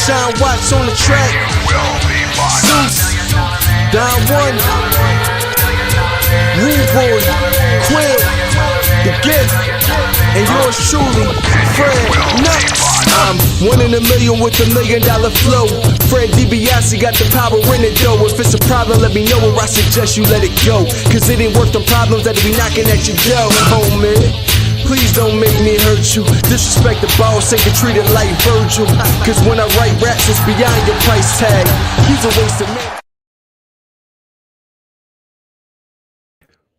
Sean Watts on the track. Zeus, Don One, Rude Boy, Quill, The Gift, and yours truly, Fred Nuts. I'm 1 in a million with $1 million flow. Fred DiBiase got the power in it though. If it's a problem, let me know, or I suggest you let it go. Cause it ain't worth the problems that be knocking at your door, homie. Please don't make me hurt you. Disrespect the boss, ain't get treated like Virgil. Cause when I write raps, it's beyond your price tag. He's a waste of man.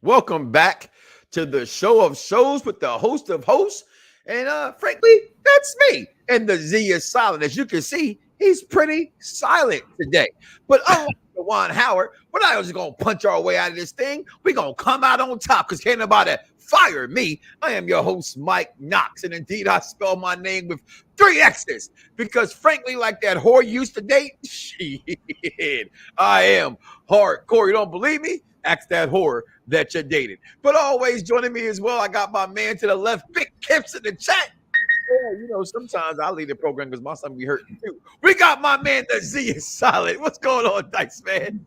Welcome back to the show of shows with the host of hosts. And frankly, that's me. And the Z is silent. As you can see, he's pretty silent today. But unlike Juwan Howard, we're not just going to punch our way out of this thing. We're going to come out on top because can't nobody fire me. I am your host, Mike Knox. And indeed, I spell my name with 3 X's because frankly, like that whore used to date, shit, I am hardcore. You don't believe me? Ask that whore that you're dating. But always joining me as well, I got my man to the left, Big Kips in the chat. Yeah, you know, sometimes I leave the program because my son be hurting too. We got my man, the Z is solid. What's going on, Dice Man?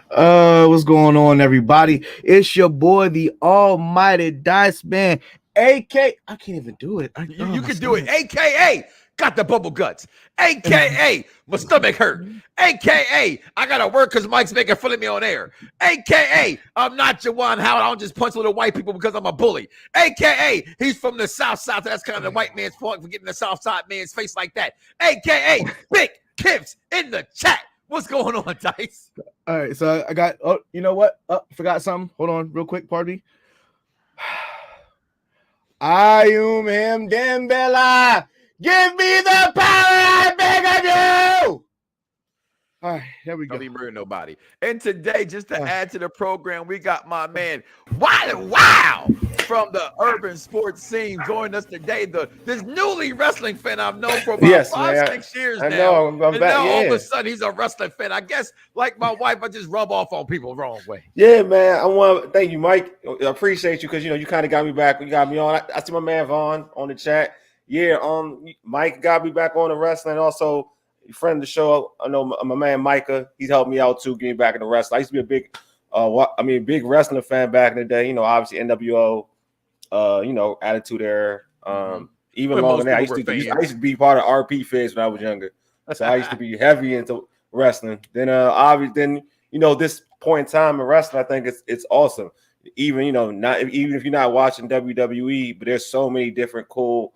What's going on, everybody? It's your boy, the almighty Dice Man, AK. I can't even do it. You can do it, AKA got the bubble guts, AKA my stomach hurt, AKA I gotta work because Mike's making fun of me on air, AKA I'm not Juwan Howard. I don't just punch little white people because I'm a bully, AKA he's from the South Side. So that's kind of the white man's fault for getting the South Side man's face like that, AKA Big Kips in the chat. What's going on, Dice? All right, so I got. Oh, you know what? Forgot something. Hold on, real quick. Pardon me. I am him, Dembella. Give me the power, I beg of you. All right, there we go. Don't be murdering nobody. And today, just to add to the program, we got my man, Wow, from the urban sports scene, joining us today. This newly wrestling fan I've known for about 5-6 years now. I know, I'm and back. now all Yeah. of a sudden, he's a wrestling fan. I guess, like my wife, I just rub off on people the wrong way. Yeah, man. I want to thank you, Mike. I appreciate you because you kind of got me back. You got me on. I see my man Vaughn on the chat. Yeah, Mike got me back on the wrestling. Also, a friend of the show, I know my man Micah. He's helped me out too, getting me back in the wrestling. I used to be a big wrestling fan back in the day. You know, obviously NWO, Attitude Era. Even longer than that, I used to be part of RP Feds when I was younger. So I used to be heavy into wrestling. Then obviously, this point in time in wrestling, I think it's awesome. Even if you're not watching WWE, but there's so many different cool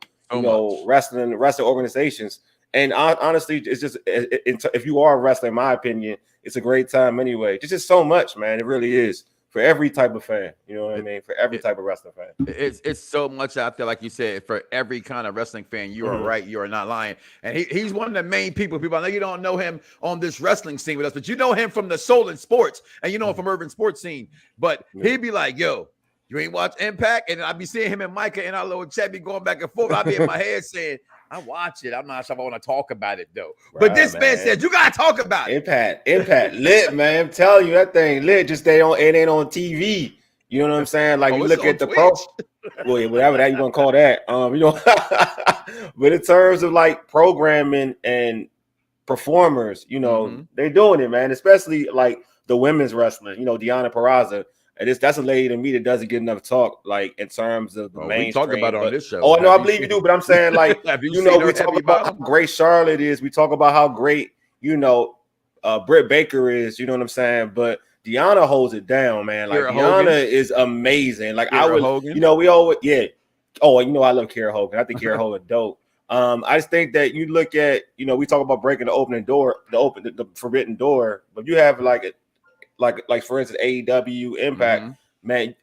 wrestling organizations. And honestly, it's just if you are wrestling, in my opinion, it's a great time anyway. It's just so much, man. It really is for every type of fan. You know what I mean? For every type of wrestling fan. It's so much out there, like you said, for every kind of wrestling fan. You are right. You are not lying. And he's one of the main people. I know you don't know him on this wrestling scene with us, but you know him from the Soul and Sports, and you know him from urban sports scene. But he'd be like, yo, you ain't watch Impact? And I'd be seeing him and Micah in our little chat, be going back and forth. I'd be in my head saying, I watch it. I'm not sure if I want to talk about it though. Right, but this man said, you gotta talk about it. Impact lit, man. I'm telling you, that thing lit. Just it ain't on TV. You know what I'm saying? Like you look at the pro, whatever that you gonna call that. But in terms of like programming and performers, they're doing it, man. Especially like the women's wrestling. Deonna Purrazzo. And that's a lady to me that doesn't get enough talk, like in terms of the mainstream. We talk about it on this show. Oh, no, I believe you do, but I'm saying, like, we talk about how great Charlotte is. We talk about how great, Britt Baker is. You know what I'm saying? But Deanna holds it down, man. Like Deanna is amazing. Like Hogan. we always, yeah. Oh, I love Kara Hogan. I think Kara Hogan dope. I just think that you look at, we talk about breaking the forbidden door, but you have like for instance, AEW Impact, man,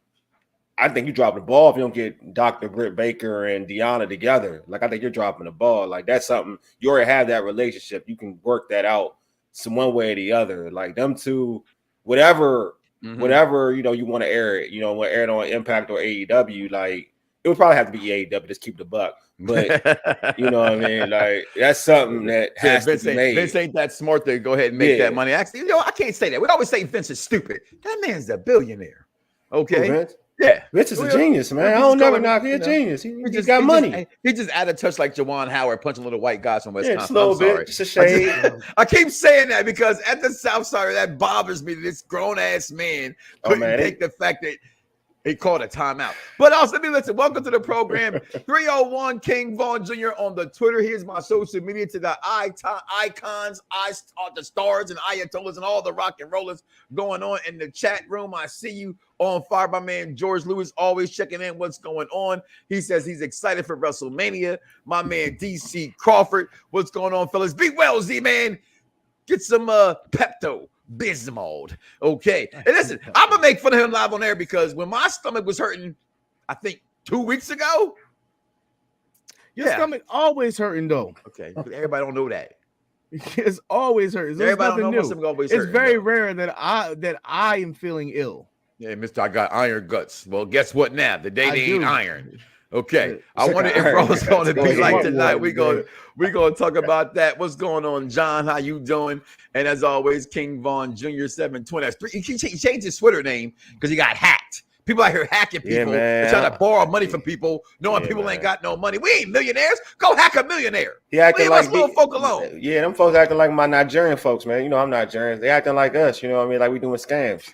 I think you drop the ball if you don't get Dr. Britt Baker and Deanna together. Like, I think you're dropping the ball. Like, that's something you already have that relationship. You can work that out some one way or the other. Like them two, whatever you want to air it, want to air it on Impact or AEW, like it would probably have to be AEW, just keep the buck. But you know what I mean? Like that's something that has to be made. Vince ain't that smart to go ahead and make that money. Actually, I can't say that. We always say Vince is stupid. That man's a billionaire. Okay. Yeah, Vince is a genius, man. I don't never knock. He's a genius. He got money. He just added a touch like Jawan Howard punching little white guys from Wisconsin. Just a little bit, just a shade. I keep saying that because at the South Side, that bothers me. This grown ass man couldn't take the fact that he called a timeout. But also, listen. Welcome to the program. 301 King Vaughn Jr. on the Twitter. Here's my social media to the icons, the stars and ayatollahs and all the rock and rollers going on in the chat room. I see you on fire. My man George Lewis always checking in what's going on. He says he's excited for WrestleMania. My man DC Crawford, what's going on, fellas? Be well, Z-Man. Get some Pepto Bismol. Okay. And listen, I'm gonna make fun of him live on air because when my stomach was hurting, I think 2 weeks ago. Your stomach always hurting though. Okay. Everybody don't know that. It's always hurting. Everybody don't know my stomach always hurting. It's very rare that I am feeling ill. Yeah, Mr. I got iron guts. Well, guess what now? The day they ain't iron. Okay. I wonder if Ro's going to be like tonight. We're gonna talk about that. What's going on, John? How you doing? And as always, King Vaughn Jr. 720. That's 3. He changed his Twitter name because he got hacked. People out here hacking people. They're trying to borrow money from people, knowing people ain't got no money. We ain't millionaires. Go hack a millionaire. He acting like little folk alone. Yeah, them folks acting like my Nigerian folks, man. You know I'm Nigerian. They acting like us. You know what I mean? Like we doing scams.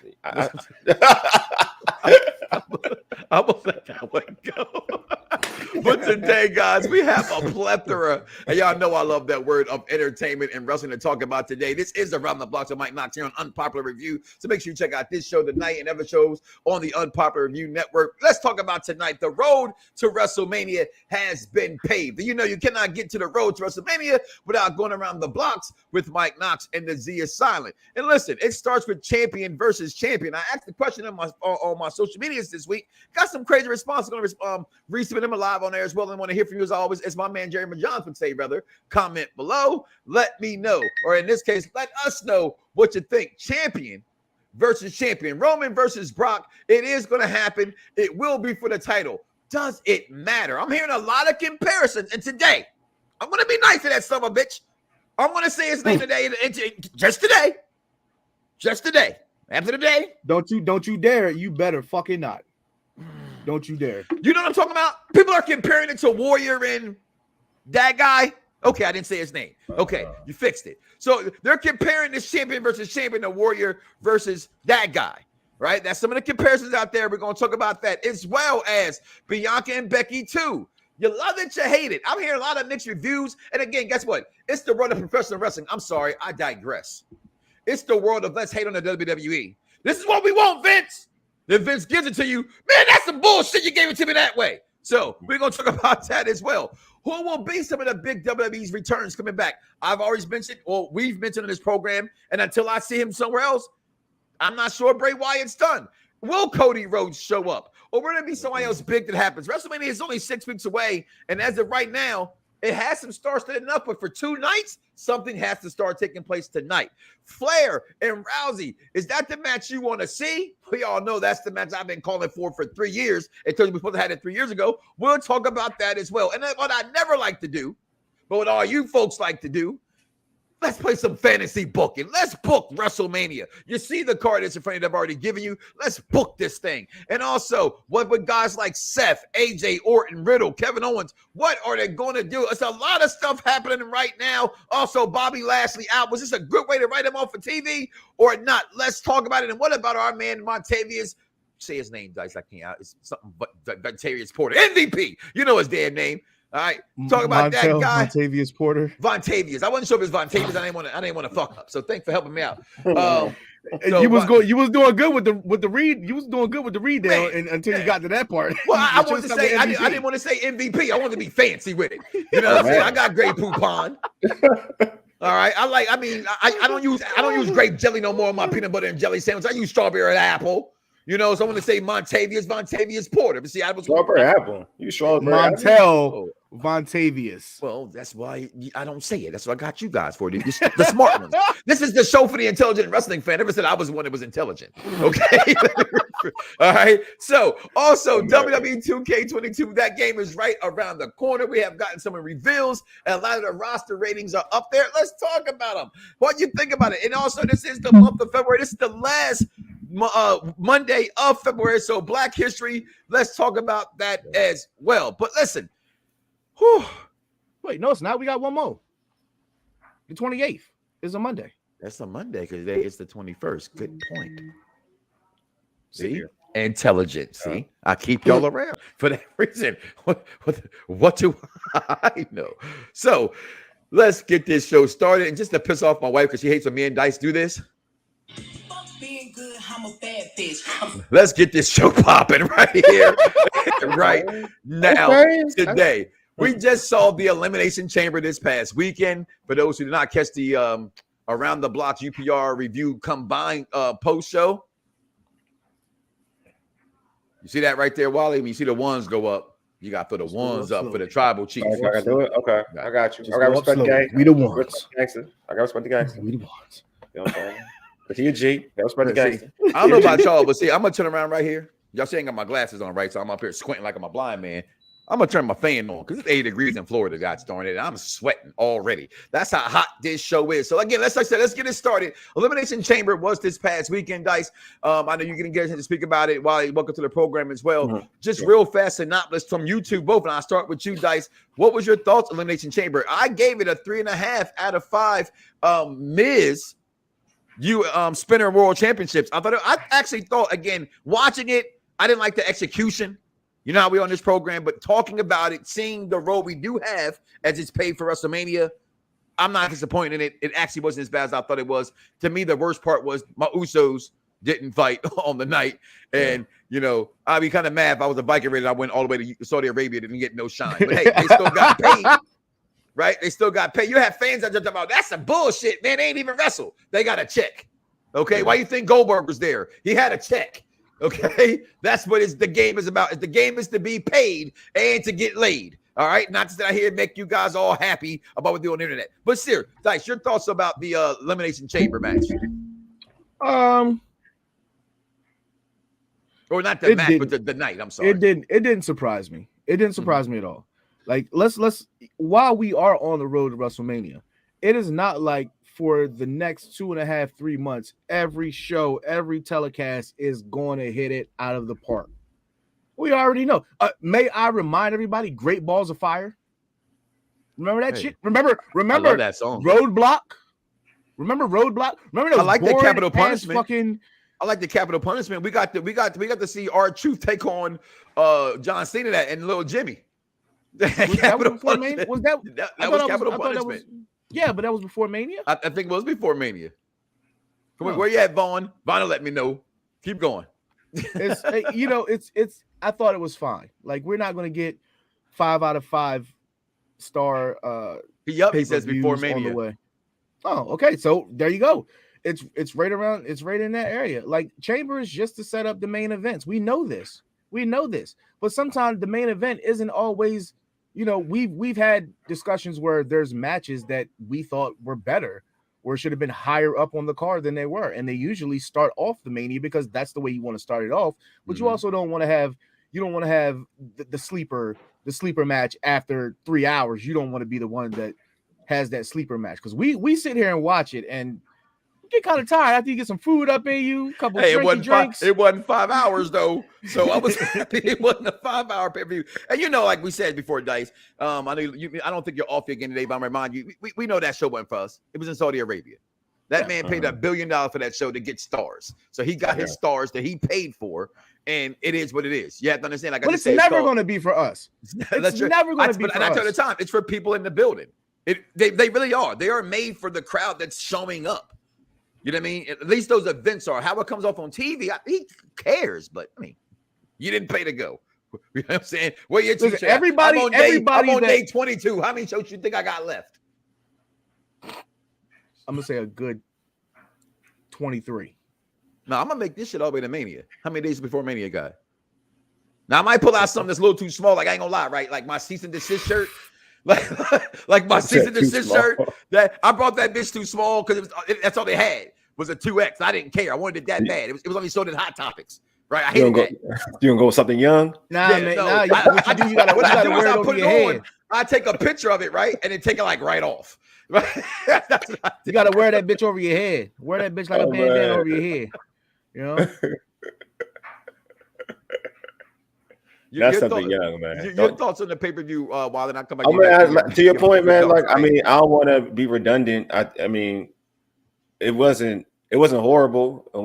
I'm gonna let that one go. But today, guys, we have a plethora, and y'all know I love that word, of entertainment and wrestling to talk about today. This is Around the Bloxxx with Mike Knox here on Unpopular Review. So make sure you check out this show tonight and other shows on the Unpopular Review Network. Let's talk about tonight. The road to WrestleMania has been paved. You know you cannot get to the road to WrestleMania without going around the Bloxxx with Mike Knox, and the Z is silent. And listen, it starts with champion versus champion. I asked the question on my social medias this week. Got some crazy response. I'm going to resubmit them live on there as well. And want to hear from you as always. As my man Jeremy Johns would say, brother, comment below. Let me know, or in this case, let us know what you think. Champion versus champion. Roman versus Brock. It is going to happen. It will be for the title. Does it matter? I'm hearing a lot of comparisons. And today, I'm going to be nice to that son of a bitch. I'm going to say his name today. Just today. Just today. After the day. Don't you dare. You better fucking not. Don't you dare. You know what I'm talking about? People are comparing it to Warrior and that guy. Okay, I didn't say his name. Okay, you fixed it. So they're comparing this champion versus champion to Warrior versus that guy, right? That's some of the comparisons out there. We're going to talk about that, as well as Bianca and Becky too. You love it, you hate it. I'm hearing a lot of mixed reviews. And again, guess what? It's the world of professional wrestling. I'm sorry, I digress. It's the world of let's hate on the WWE. This is what we want, Vince. If Vince gives it to you, man, that's some bullshit. You gave it to me that way. So we're going to talk about that as well. Who will be some of the big WWE's returns coming back? I've always mentioned, or we've mentioned in this program, and until I see him somewhere else, I'm not sure Bray Wyatt's done. Will Cody Rhodes show up? Or will there be somebody else big that happens? WrestleMania is only 6 weeks away, and as of right now, it has some stars setting up, but for 2 nights, something has to start taking place tonight. Flair and Rousey, is that the match you want to see? We all know that's the match I've been calling for 3 years. It told you we supposed to have it 3 years ago. We'll talk about that as well. And then what I never like to do, but what all you folks like to do, let's play some fantasy booking. Let's book WrestleMania. You see the card that's in front of you that I've already given you. Let's book this thing. And also, what with guys like Seth, AJ, Orton, Riddle, Kevin Owens, what are they going to do? It's a lot of stuff happening right now. Also, Bobby Lashley out. Was this a good way to write him off for TV or not? Let's talk about it. And what about our man Montavious? Say his name, guys. I can't. It's something but Vontavious Porter. MVP. You know his damn name. All right, talk about that guy, Vontavious Porter. Vontavious. I wasn't sure if it was Vontavious. I didn't want to fuck up. So thanks for helping me out. You was doing good with the read. You was doing good with the read there, until you got to that part. Well, I wanted to say I didn't want to say MVP. I wanted to be fancy with it. You know what I'm saying? I got Grey Poupon. All right, I don't use grape jelly no more on my peanut butter and jelly sandwich. I use strawberry and apple. You know, so I want to say Vontavious Porter. But see, I was strawberry apple. You strawberry Montel Vontavious. Well, that's why I don't say it. That's what I got you guys for. The smart ones. This is the show for the intelligent wrestling fan. Never said I was one that was intelligent. Okay. All right. So also WWE 2K22. That game is right around the corner. We have gotten some reveals, and a lot of the roster ratings are up there. Let's talk about them. What you think about it? And also, this is the month of February. This is the last Monday of February. So Black History. Let's talk about that as well. But listen. Whew. Wait, no, it's not. We got one more. The 28th is a Monday. That's a Monday because it's the 21st. Good point. See? Intelligent. See? I keep y'all around for that reason. What do I know? So let's get this show started. And just to piss off my wife because she hates when me and Dice do this. Being good, I'm a bad bitch. Let's get this show popping right here, right now, today. We just saw the Elimination Chamber this past weekend. For those who did not catch the Around the Bloxxx UPR review combined post show. You see that right there, Wally? When you see the ones go up, you got to put the ones up for the tribal chief. I gotta do it. Okay, I got you. I got respect the gang. We the ones. I got respect the gangster. We the ones. You know what I'm saying? But he a G. Got respect the gangster. I don't know about y'all, but see, I'm gonna turn around right here. Y'all see, I ain't got my glasses on, right? So I'm up here squinting like I'm a blind man. I'm gonna turn my fan on because it's 80 degrees in Florida, God darn it. And I'm sweating already. That's how hot this show is. So again, let's get it started. Elimination Chamber was this past weekend, Dice. I know you're gonna get a chance to speak about it. Wally, welcome to the program as well. Mm-hmm. Just real fast synopsis from you two both, and I'll start with you, Dice. What was your thoughts on Elimination Chamber? I gave it a 3.5 out of 5. Miz, you Spinner World Championships. I actually thought, again, watching it, I didn't like the execution. You know how we on this program, but talking about it, seeing the role we do have as it's paid for Wrestlemania, I'm not disappointed in it. It actually wasn't as bad as I thought it was. To me, the worst part was my Usos didn't fight on the night. And, you know, I'd be kind of mad if I was a Viking Raider. I went all the way to Saudi Arabia, didn't get no shine. But hey, they still got paid, right? They still got paid. You have fans that just about, that's some bullshit, man. They ain't even wrestle. They got a check. Okay, why you think Goldberg was there? He had a check. Okay, that's what the game is about. The game is to be paid and to get laid. All right, not to sit out here and make you guys all happy about what they do on the internet. But Sir, Dice, your thoughts about the Elimination Chamber match? Or not the match, but the night. I'm sorry. It didn't surprise me. It didn't surprise me at all. Like let's while we are on the road to WrestleMania, it is not like for the next 2.5, 3 months, every show, every telecast is going to hit it out of the park. We already know. May I remind everybody, Great Balls of Fire? Remember that shit? Remember I love that song. Roadblock? Remember Roadblock? Remember I like the Capital Punishment. Fucking... I like the Capital Punishment. We got to see R-Truth take on John Cena and Little Jimmy. That was Capital Punishment. Yeah, but that was before Mania. I think it was before Mania. Come on, where you at, Vaughn? Vaughn will let me know. Keep going. It's I thought it was fine. Like, we're not going to get 5 out of 5 star he says before Mania. On the way. Oh, okay. So there you go. It's right around, it's right in that area. Like, Chamber is just to set up the main events. We know this. But sometimes the main event isn't always. You know, we've had discussions where there's matches that we thought were better or should have been higher up on the card than they were. And they usually start off the Mania because that's the way you want to start it off. But you also don't want to have the sleeper match after 3 hours. You don't want to be the one that has that sleeper match. Because we sit here and watch it and get kind of tired after you get some food up in you, a couple drinks. It wasn't 5 hours though, so I was happy it wasn't a 5-hour pay-per-view. And you know, like we said before, Dice, I know I don't think you're off again today, but I'm remind you, we know that show wasn't for us. It was in Saudi Arabia. That man paid $1 billion for that show to get stars, so he got his stars that he paid for, and it is what it is. You have to understand. Like, but it's never going to be for us. It's never going to be for us. And I tell the time, it's for people in the building. They really are. They are made for the crowd that's showing up. You know what I mean? At least those events are. How it comes off on TV, he cares. But I mean, you didn't pay to go. You know what I'm saying? Where you everybody I'm on day 22. How many shows you think I got left? I'm gonna say a good 23. No, I'm gonna make this shit all the way to Mania. How many days before Mania, guy? Now I might pull out something that's a little too small. Like, I ain't gonna lie, right? Like my cease and desist shirt. Like my cease and desist shirt. That I brought that bitch too small because that's all they had was a 2X. I didn't care. I wanted it that bad. It was only sold in Hot Topics. Right? I hated that. You gonna go with something young? Nah, man. No. You gotta wear it over your head. I take a picture of it, right? And then take it like right off. Right? You gotta wear that bitch over your head. Wear that bitch like a bandana over your head. You know, That's something young, man. Your thoughts on the pay-per-view while then I come back. Oh man, to your point, man. Like, I mean, I don't want to be redundant. I mean, it wasn't horrible. It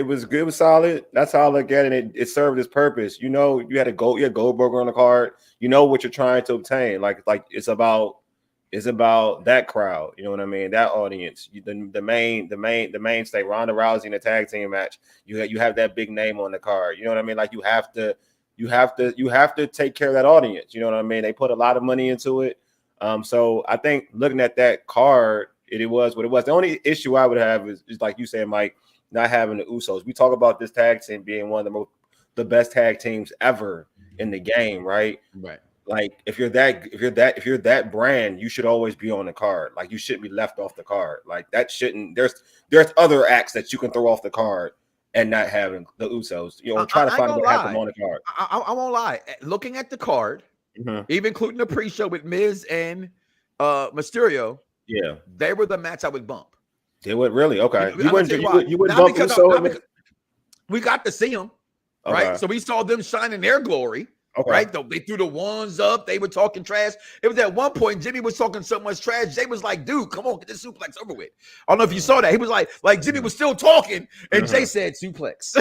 was good. It was solid. That's how I look at it. It served its purpose. You know, you had Goldberg on the card. You know what you're trying to obtain. Like it's about that crowd. You know what I mean? That audience. The mainstay. Ronda Rousey in a tag team match. You have that big name on the card. You know what I mean? Like you have to take care of that audience. You know what I mean? They put a lot of money into it. So I think looking at that card, it was what it was. The only issue I would have is like you said, Mike, not having the Usos. We talk about this tag team being one of the best tag teams ever in the game, right? Right. Like if you're that brand, you should always be on the card. Like you shouldn't be left off the card. Like that shouldn't. There's other acts that you can throw off the card and not having the Usos. You know, try to find a way to have them on the card. I won't lie. Looking at the card, even including the pre-show with Miz and Mysterio. Yeah, they were the match I would bump. They would really okay. You wouldn't bump Uso. We got to see them, right? So we saw them shine in their glory, right? They threw the wands up. They were talking trash. It was at one point Jimmy was talking so much trash. Jay was like, "Dude, come on, get this suplex over with." I don't know if you saw that. He was like Jimmy was still talking, and Jay said suplex.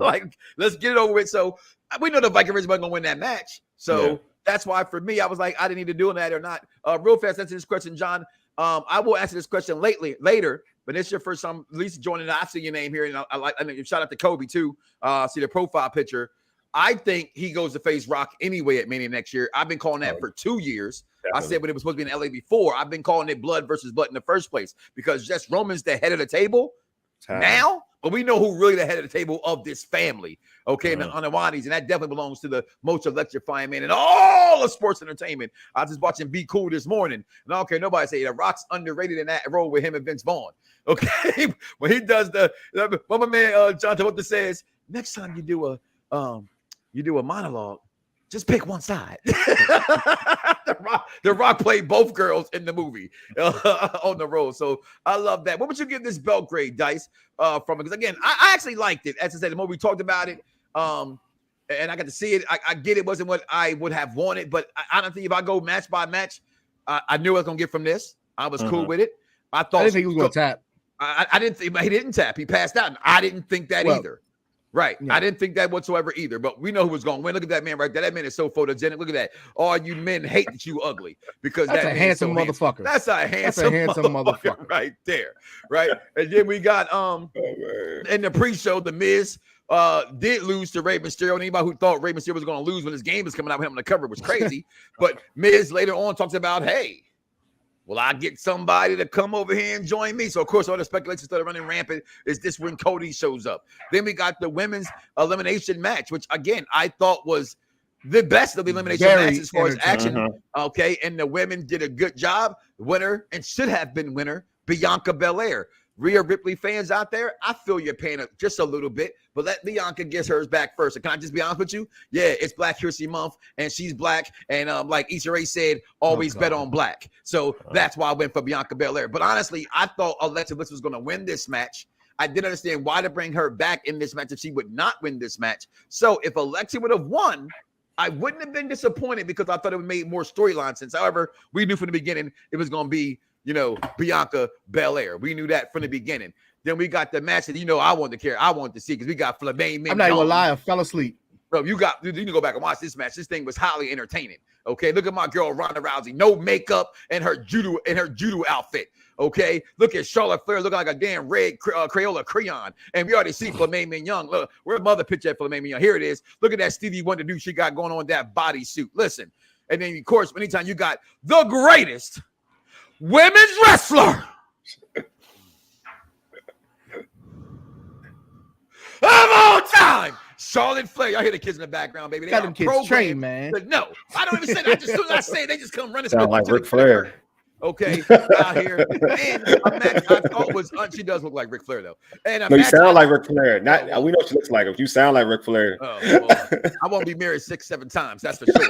Like, let's get it over with. So we know the Viking Raiders weren't gonna win that match. So. That's why for me, I was like, I didn't need to do that or not. Real fast, answer this question, John. I will answer this question later, but it's your first time at least joining. I see your name here, and I mean, shout out to Kobe too. See the profile picture. I think he goes to face Rock anyway at Mania next year. I've been calling that for 2 years. Definitely. I said when it was supposed to be in LA before. I've been calling it blood versus blood in the first place because just Roman's the head of the table now. But we know who really the head of the table of this family, okay, and the Anawanis, and that definitely belongs to the most electrifying man in all of sports entertainment. I was just watching Be Cool this morning, and I don't care nobody say that Rock's underrated in that role with him and Vince Vaughn, okay? When he does what my man John Travolta says, next time you do a monologue, just pick one side. The Rock played both girls in the movie on the road. So I love that. What would you give this belt grade, Dice, from it? Because, again, I actually liked it. As I said, the more we talked about it, and I got to see it, I get it wasn't what I would have wanted. But I don't think if I go match by match, I knew I was going to get from this. I was cool with it. I didn't think he was going to tap. I didn't think he didn't tap. He passed out. And I didn't think that either. Right. Yeah. I didn't think that whatsoever either, but we know who was going to win. Look at that man right there. That man is so photogenic. Look at that. All you men hate that you ugly because that's a handsome motherfucker. That's a handsome motherfucker right there. Right. And then we got in the pre-show, the Miz did lose to Rey Mysterio. Anybody who thought Rey Mysterio was going to lose when his game was coming out with him on the cover was crazy. But Miz later on talks about, hey, will I get somebody to come over here and join me? So, of course, all the speculation started running rampant. Is this when Cody shows up? Then we got the women's elimination match, which, again, I thought was the best of the elimination match as far as action. Okay, and the women did a good job. Winner, and should have been winner, Bianca Belair. Rhea Ripley fans out there, I feel your pain just a little bit, but let Bianca get hers back first. And can I just be honest with you? Yeah, it's Black History Month, and she's black. And like Issa Rae said, always bet on black. So that's why I went for Bianca Belair. But honestly, I thought Alexa Bliss was going to win this match. I didn't understand why to bring her back in this match if she would not win this match. So if Alexa would have won, I wouldn't have been disappointed because I thought it would make more storyline sense. However, we knew from the beginning it was going to be, Bianca Belair. We knew that from the beginning. Then we got the match that I wanted to see because we got Flair. I'm not even gonna lie, I fell asleep. Bro, you need to go back and watch this match. This thing was highly entertaining. Okay, look at my girl Ronda Rousey, no makeup and her judo outfit. Okay, look at Charlotte Flair looking like a damn red Crayola crayon. And we already see Flair Young. Look, where's mother picture at Flair Young? Here it is. Look at that Stevie Wonder dude she got going on that bodysuit. Listen, and then of course, anytime you got the greatest women's wrestler of all time, Charlotte Flair. Y'all hear the kids in the background, baby. They got them kids trained, man. No, I don't even say that. I just say they just come running. Sound like Ric Flair. Okay, out here. And a match I thought was she does look like Ric Flair though. And a No, you match sound like Ric Flair. Not well, we know what she looks like. If you sound like Ric Flair, well, I won't be married 6-7 times. That's for sure.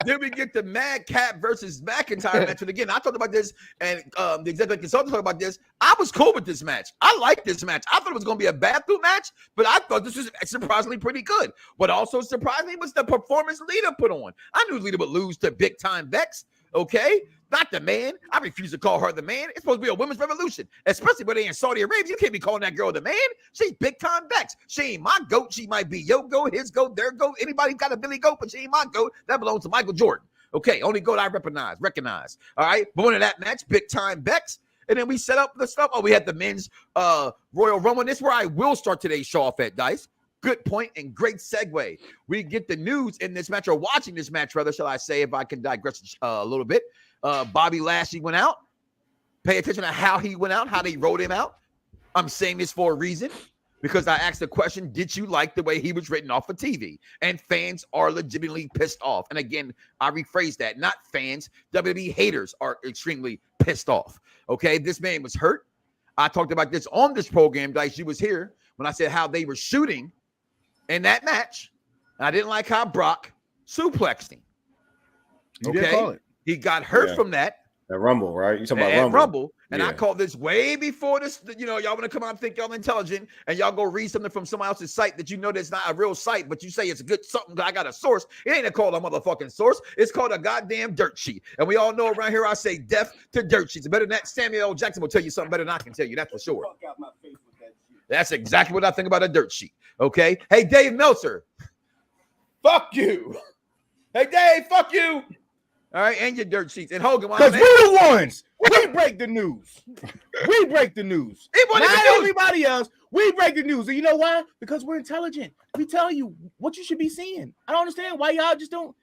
Then we get the Madcap versus McIntyre match. And again, I talked about this, and the executive consultant talked about this. I was cool with this match. I liked this match. I thought it was going to be a bathroom match, but I thought this was surprisingly pretty good. What also surprised me was the performance Lita put on. I knew Lita would lose to Big Time Bex. Okay, not the man. I refuse to call her the man. It's supposed to be a women's revolution, especially when they in Saudi Arabia. You can't be calling that girl the man. She's Big Time Bex. She ain't my goat. She might be your goat, his goat, their goat. Anybody got a Billy goat, but she ain't my goat. That belongs to Michael Jordan. Okay, only goat I recognize. All right, born in that match, Big Time Bex. And then we set up the stuff. Oh, we had the men's Royal Rumble. This is where I will start today's show off at, Dice. Good point and great segue. We get the news in this match, or watching this match, rather, shall I say, if I can digress a little bit. Bobby Lashley went out. Pay attention to how he went out, how they wrote him out. I'm saying this for a reason, because I asked the question, did you like the way he was written off of TV? And fans are legitimately pissed off. And again, I rephrase that. Not fans. WWE haters are extremely pissed off. Okay, this man was hurt. I talked about this on this program, Dice. You was here when I said how they were shooting in that match. I didn't like how Brock suplexed him. You did call it. He got hurt from that. That Rumble, right? You talking about Rumble. And I called this way before this. You know, y'all want to come out and think y'all intelligent, and y'all go read something from somebody else's site that you know that's not a real site, but you say it's a good something. I got a source. It ain't called a motherfucking source. It's called a goddamn dirt sheet. And we all know around here I say death to dirt sheets. Better than that, Samuel L. Jackson will tell you something better than I can tell you. That's for sure. That's exactly what I think about a dirt sheet. Okay. Hey, Dave Meltzer. Fuck you. Hey, Dave. Fuck you. All right, and your dirt sheets. And Hogan, because we're the ones. We break the news. We break the news. Not everybody else. We break the news. And you know why? Because we're intelligent. We tell you what you should be seeing. I don't understand why y'all just don't.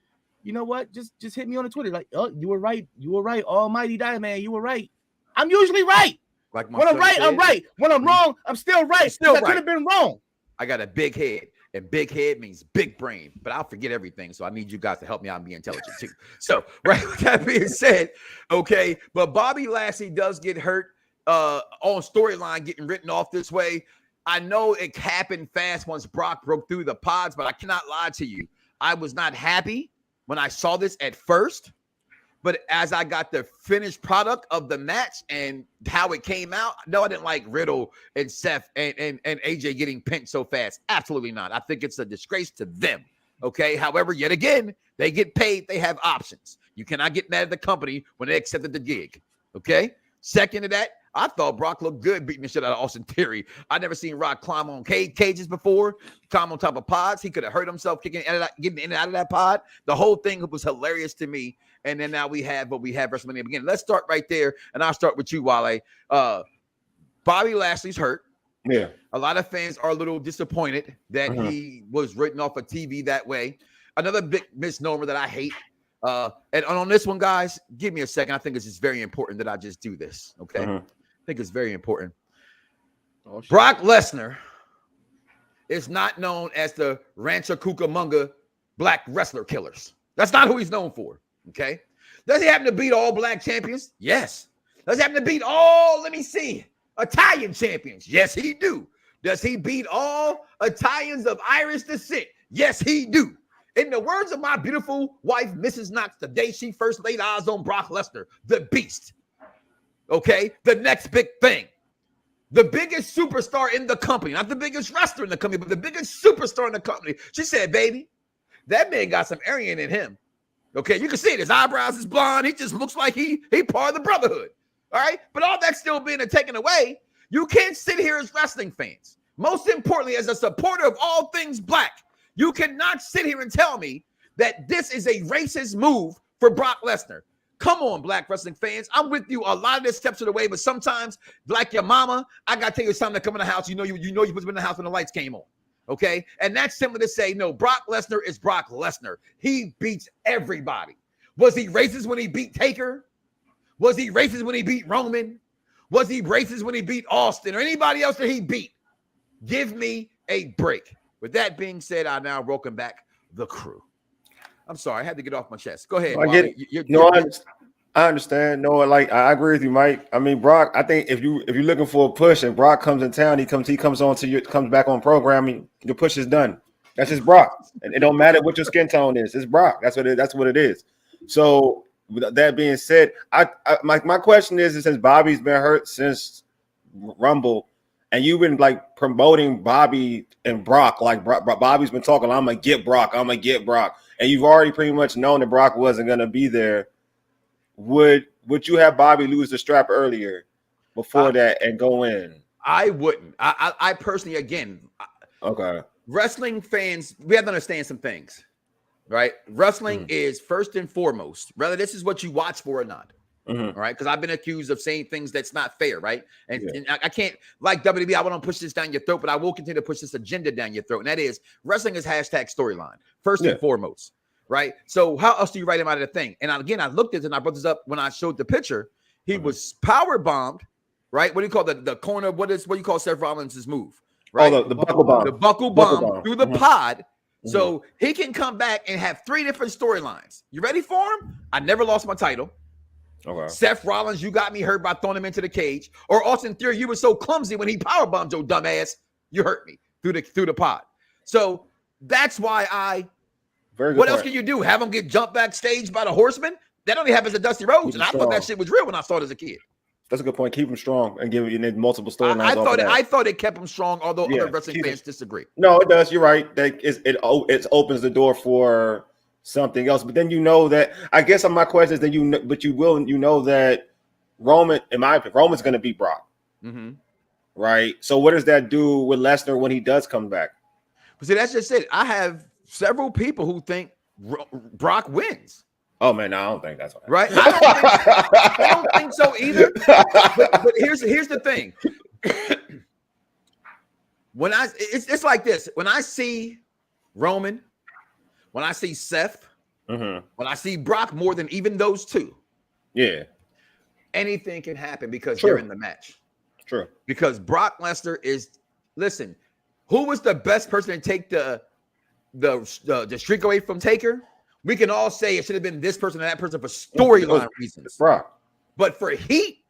You know what? Just hit me on the Twitter. Like, oh, you were right. You were right. Almighty Die, man. You were right. I'm usually right. Like when I'm right, I'm right. When I'm wrong, I'm still right. I could have been wrong. I got a big head. And big head means big brain, but I'll forget everything. So I need you guys to help me out and be intelligent too. So, right, with that being said, okay, but Bobby Lashley does get hurt on storyline, getting written off this way. I know it happened fast once Brock broke through the pods, but I cannot lie to you. I was not happy when I saw this at first, but as I got the finished product of the match and how it came out, no, I didn't like Riddle and Seth and AJ getting pinned so fast. Absolutely not. I think it's a disgrace to them. Okay. However, yet again, they get paid. They have options. You cannot get mad at the company when they accepted the gig. Okay. Second to that, I thought Brock looked good beating the shit out of Austin Theory. I never seen Rock climb on cages before, climb on top of pods. He could have hurt himself getting in and out of that pod. The whole thing was hilarious to me. And then now we have what we have WrestleMania begin. Let's start right there, and I'll start with you, Wale. Bobby Lashley's hurt. Yeah. A lot of fans are a little disappointed that he was written off of TV that way. Another big misnomer that I hate. And on this one, guys, give me a second. I think it's just very important that I just do this. Okay. I think it's very important. Brock Lesnar is not known as the Rancho Cucamonga Black Wrestler Killers. That's not who he's known for. Okay. Does he happen to beat all black champions? Yes. Does he happen to beat all, let me see, Italian champions? Yes, he do. Does he beat all Italians of Irish descent? Yes, he do. In the words of my beautiful wife, Mrs. Knox, the day she first laid eyes on Brock Lesnar, the beast. Okay. The next big thing. The biggest superstar in the company, not the biggest wrestler in the company, but the biggest superstar in the company. She said, baby, that man got some Aryan in him. Okay, you can see it. His eyebrows is blonde. He just looks like he part of the brotherhood. All right, but all that still being taken away, you can't sit here as wrestling fans. Most importantly, as a supporter of all things black, you cannot sit here and tell me that this is a racist move for Brock Lesnar. Come on, black wrestling fans. I'm with you a lot of the steps of the way, but sometimes, like your mama, I got to tell you it's time to come in the house. You know you supposed to be in the house when the lights came on. Okay, and that's simply to say, no, Brock Lesnar is Brock Lesnar. He beats everybody. Was he racist when he beat Taker? Was he racist when he beat Roman? Was he racist when he beat Austin or anybody else that he beat? Give me a break. With that being said, I now welcome back the crew. I'm sorry, I had to get off my chest. Go ahead. I understand. No, like I agree with you, Mike. I mean, Brock. I think if you're looking for a push and Brock comes in town, he comes comes back on programming. Your push is done. That's just Brock, and it don't matter what your skin tone is. It's Brock. That's what it is. So with that being said, my question is since Bobby's been hurt since Rumble, and you've been like promoting Bobby and Brock, like Bobby's been talking, I'm gonna get Brock, and you've already pretty much known that Brock wasn't gonna be there. Would you have Bobby lose the strap earlier before that and go in? I wouldn't. I personally, again, okay. Wrestling fans, we have to understand some things, right? Wrestling is first and foremost, whether this is what you watch for or not. Right? Because I've been accused of saying things that's not fair, right? And I can't, like WWE, I want to push this down your throat, but I will continue to push this agenda down your throat. And that is wrestling is hashtag storyline, first and foremost, right? So how else do you write him out of the thing? And again, I looked at it and I brought this up when I showed the picture. He was power bombed, right? What do you call the corner? What do you call Seth Rollins' move? Right? Oh, the buckle bomb. The buckle bomb through the pod. So he can come back and have 3 different storylines. You ready for him? I never lost my title. Okay. Seth Rollins, you got me hurt by throwing him into the cage. Or Austin Theory, you were so clumsy when he powerbombed your dumb ass, you hurt me through the pod. So that's why what else can you do? Have him get jumped backstage by the Horsemen? That only happens at Dusty Rhodes, and I thought that shit was real when I saw it as a kid. That's a good point. Keep him strong and give you multiple storylines. I thought it kept him strong, although other wrestling fans disagree. No, it does. You're right. That it opens the door for something else. But then you know that. I guess my question is that you know that Roman, in my opinion, Roman's going to beat Brock, right? So what does that do with Lesnar when he does come back? But see, that's just it. I have several people who think Brock wins. Oh man, no, I don't think that's what right. I don't think so either. But here's the thing. When it's like this. When I see Roman, when I see Seth, when I see Brock more than even those two, anything can happen because you're in the match. True. Because Brock Lesnar is. Listen, who was the best person to take the streak away from Taker? We can all say it should have been this person or that person for storyline reasons. Brock. But for heat,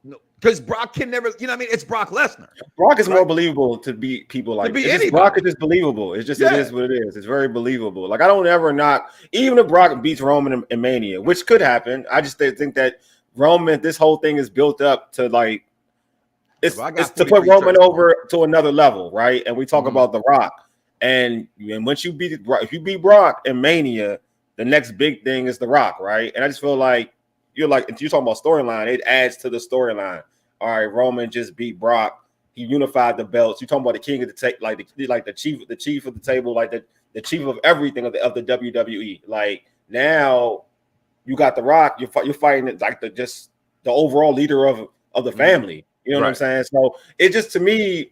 no, because Brock can never, you know what I mean? It's Brock Lesnar. Brock is more believable to beat people like this. Brock is just believable. It's just it is what it is. It's very believable. Like I don't ever knock, even if Brock beats Roman in Mania, which could happen. I just think that Roman, this whole thing is built up to like it's to put Roman over to another level, right? And we talk about The Rock. And once if you beat Brock in Mania, the next big thing is The Rock, right? And I just feel like you're talking about storyline, it adds to the storyline. All right, Roman just beat Brock. He unified the belts. You're talking about the king of the table, like the chief of the table, like the chief of everything of the WWE. Like now, you got The Rock. You're fighting like the overall leader of the family. You know what I'm saying? So it just to me.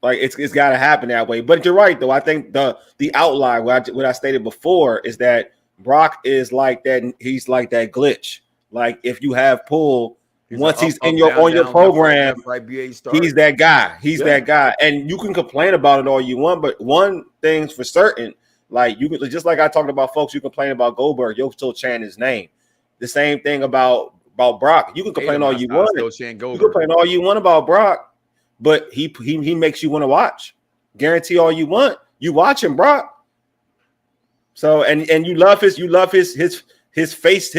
Like it's got to happen that way, but you're right though. I think the outlier, what I stated before, is that Brock is like that. He's like that glitch. Like if you have pull, once he's on your program, he's that guy. He's that guy, and you can complain about it all you want. But one thing's for certain, like you can just like I talked about, folks. You complain about Goldberg, you'll still chant his name. The same thing about Brock. You can complain all you want. You can complain all you want about Brock. But he makes you want to watch. Guarantee all you want. You watching Brock. So and you love his face, his face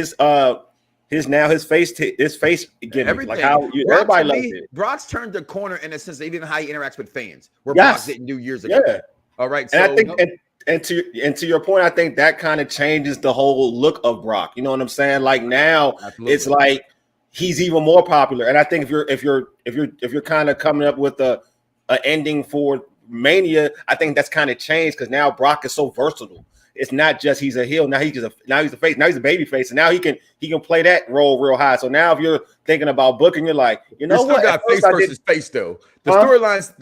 gimmick. Everything. Like how everybody loves it. Brock's turned the corner in a sense of even how he interacts with fans, where Brock didn't do years ago. Yeah. All right. And I think and to your point, I think that kind of changes the whole look of Brock. You know what I'm saying? Like now it's like he's even more popular, and I think if you're kind of coming up with a ending for Mania, I think that's kind of changed because now Brock is so versatile. It's not just he's a heel, now he's a face, now he's a baby face, and now he can play that role real high. So now if you're thinking about booking, you're like, you know what? Got face versus face though. The storylines,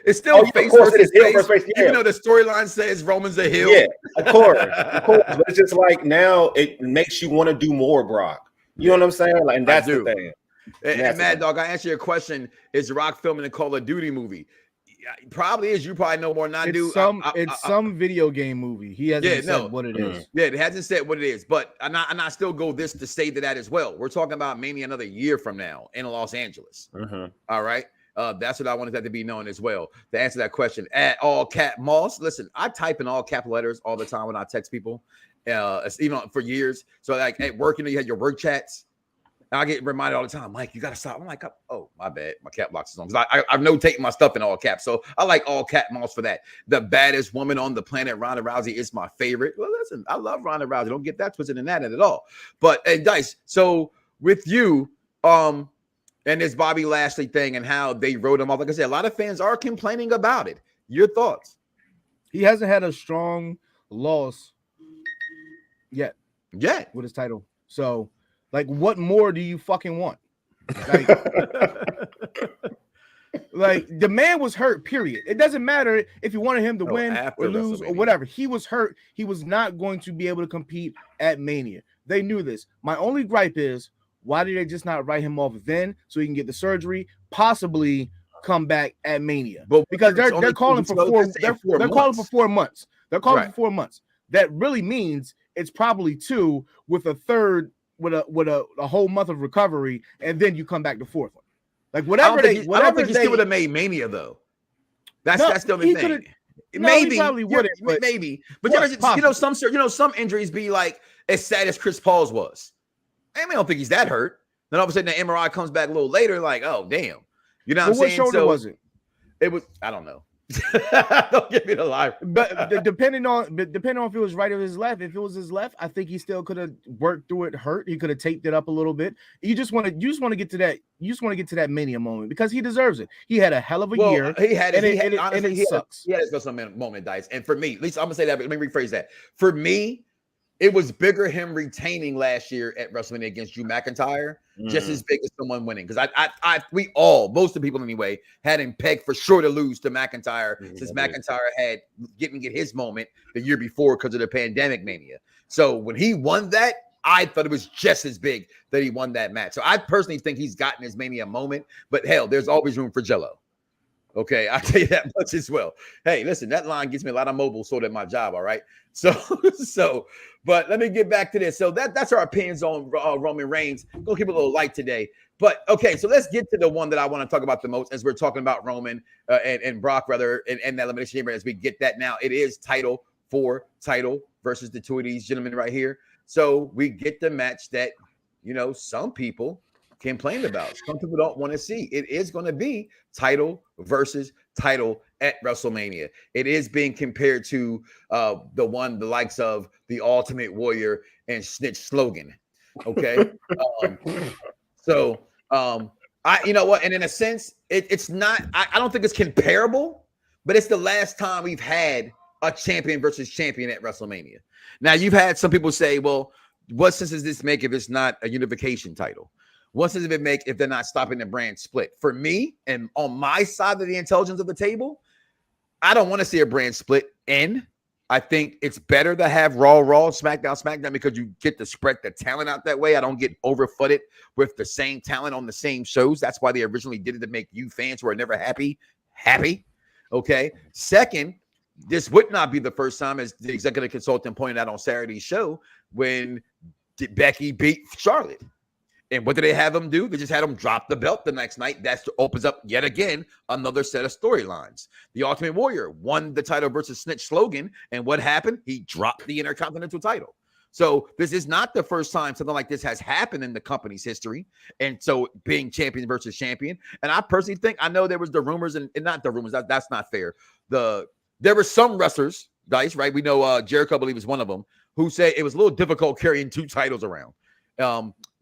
it's still face versus face, even though the storyline says Roman's a heel. Yeah, of course. But it's just like now it makes you want to do more Brock. You know what I'm saying? Like, and that's the thing. And Mad Dog, I answer your question. Is The Rock filming a Call of Duty movie? probably is. You probably know more than I do. It's some video game movie. He hasn't said what it is. Yeah, it hasn't said what it is. But I still go this to say that as well. We're talking about maybe another year from now in Los Angeles. All right. That's what I wanted that to be known as well. To answer that question, at all cap Moss. Listen, I type in all cap letters all the time when I text people, even for years. So like at work, you had your work chats. And I get reminded all the time, Mike, you gotta stop. I'm like, oh, my bad, my cap box is on. I'm notating my stuff in all caps, so I like all cap Moss for that. The baddest woman on the planet, Ronda Rousey, is my favorite. Well, listen, I love Ronda Rousey. Don't get that twisted in that at all. But hey, Dice. So with you, and this Bobby Lashley thing and how they wrote him off. Like I said, a lot of fans are complaining about it. Your thoughts? He hasn't had a strong loss yet with his title. So, like, what more do you fucking want? Like, like the man was hurt, period. It doesn't matter if you wanted him to win or lose or whatever. He was hurt. He was not going to be able to compete at Mania. They knew this. My only gripe is, why did they just not write him off then so he can get the surgery, possibly come back at Mania? Because they're calling for 4 months. They're calling for 4 months. They're calling for 4 months. That really means it's probably 2 with a third with a whole month of recovery, and then you come back the 4th one. Like whatever I don't think he still would have made Mania though. That's still the thing. Maybe he probably would have, maybe. But some injuries be like as sad as Chris Paul's was. I don't think he's that hurt. Then all of a sudden the MRI comes back a little later, like, oh damn. You know what I'm saying? What shoulder was it? It was, I don't know. Don't give me the lie. But depending on if it was right or his left. If it was his left, I think he still could have worked through it hurt. He could have taped it up a little bit. You just want to get to that. You just want to get to that Mania moment because he deserves it. He had a hell of a year. It sucks. He had his special moment, Dice. And for me, at least I'm gonna say that, but let me rephrase that. For me, it was bigger him retaining last year at Wrestlemania against Drew McIntyre, just as big as someone winning. Because most of the people anyway, had him pegged for sure to lose to McIntyre since McIntyre didn't get his moment the year before because of the pandemic mania. So when he won that, I thought it was just as big that he won that match. So I personally think he's gotten his Mania moment. But hell, there's always room for Jello. Okay, I'll tell you that much as well. Hey, listen, that line gets me a lot of mobile sold at my job, all right? So, but let me get back to this. So that's our opinions on Roman Reigns. Gonna keep it a little light today. But, okay, so let's get to the one that I want to talk about the most as we're talking about Roman and Brock, rather, and that Elimination Chamber as we get that now. It is title versus the two of these gentlemen right here. So we get the match that, some people complained about. Some people don't want to see. It is going to be title versus title at WrestleMania. It is being compared to the likes of the Ultimate Warrior and Snitch Slogan. Okay. You know what? And in a sense, it's not, I don't think it's comparable, but it's the last time we've had a champion versus champion at WrestleMania. Now, you've had some people say, well, what sense does this make if it's not a unification title? What sense does it make if they're not stopping the brand split? For me, and on my side of the intelligence of the table, I don't want to see a brand split end. I think it's better to have Raw, SmackDown, because you get to spread the talent out that way. I don't get overfooted with the same talent on the same shows. That's why they originally did it, to make you fans who are never happy. Okay. Second, this would not be the first time, as the executive consultant pointed out on Saturday's show, when Becky beat Charlotte. And what did they have them do? They just had them drop the belt the next night. That opens up yet again another set of storylines. The Ultimate Warrior won the title versus Snitch Slogan. And what happened? He dropped the Intercontinental title. So this is not the first time something like this has happened in the company's history. And so being champion versus champion. And I personally think, I know there was the rumors, and not the rumors, that's not fair. There were some wrestlers, Dice, right? We know Jericho, I believe, is one of them, who said it was a little difficult carrying two titles around.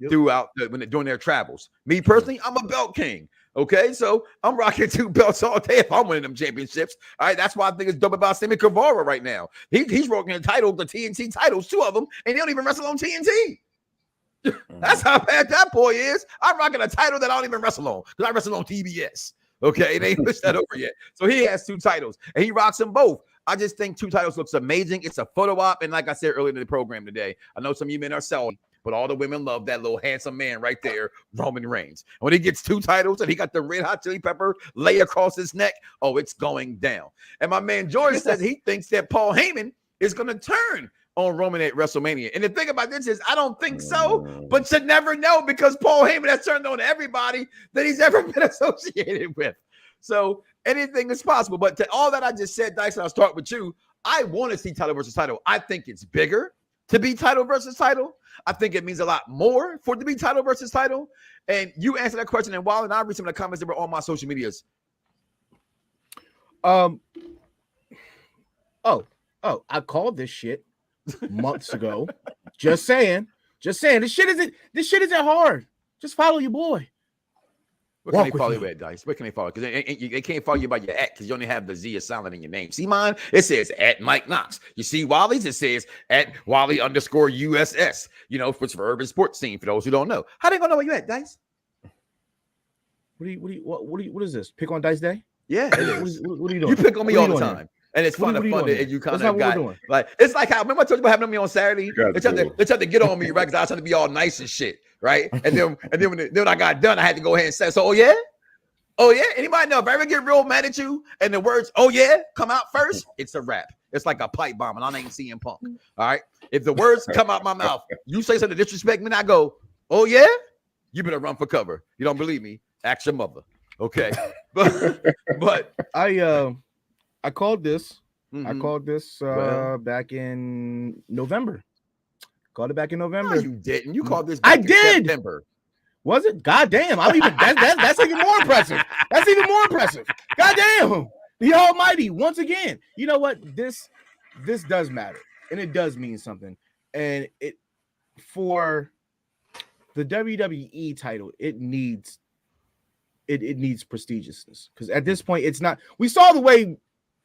Throughout during their travels. Me personally, I'm a belt king. Okay, so I'm rocking 2 belts all day if I'm winning them championships. All right, that's why I think it's dope about Sammy Guevara right now. He's rocking the TNT titles, 2 of them, and they don't even wrestle on TNT. That's how bad that boy is. I'm rocking a title that I don't even wrestle on because I wrestle on TBS. Okay, they ain't pushed that over yet. So he has 2 titles, and he rocks them both. I just think 2 titles looks amazing. It's a photo op, and like I said earlier in the program today, I know some of you men are selling. but all the women love that little handsome man right there, Roman Reigns. When he gets 2 titles and he got the red hot chili pepper lay across his neck, oh, it's going down. And my man George says he thinks that Paul Heyman is going to turn on Roman at WrestleMania. And the thing about this is, I don't think so, but you never know, because Paul Heyman has turned on everybody that he's ever been associated with. So anything is possible. But to all that I just said, Dyson, I'll start with you. I want to see title versus title. I think it's bigger to be title versus title. I think it means a lot more for it to be title versus title. And you answer that question, and Wally and I read some of the comments that were on my social medias. Oh, I called this shit months ago. Just saying. This shit isn't hard. Just follow your boy. Where can they follow you at, Dice? Where can they follow? Because they can't follow you by your at, because you only have the Z silent in your name. See mine? It says at Mike Knox. You see Wally's? It says at Wally_USS. You know, for urban sports scene, for those who don't know. How they gonna know where you at, Dice? What is this? Pick on Dice Day? Yeah, it is. What are you doing? You pick on me all the here? time. And it's fun, and you kind of got like, it's like how, remember I told you about having me on Saturday? They tried to get on me, right? Because I was trying to be all nice and shit, right? And then when I got done, I had to go ahead and say, so, oh yeah? Anybody know if I ever get real mad at you and the words, oh yeah, come out first, it's a wrap. It's like a pipe bomb, and I ain't CM Punk. All right. If the words come out my mouth, you say something to disrespect me, and I go, oh yeah, you better run for cover. You don't believe me? Ask your mother. Okay. But I called this. Mm-hmm. I called this back in November. Called it back in November. No, you didn't. You called this back I did. in September. Was it? God damn. I'm even that's even more impressive. That's even more impressive. God damn. The Almighty. Once again. You know what? This does matter. And it does mean something. And it for the WWE title, it needs prestigiousness. Because at this point, it's not. We saw the way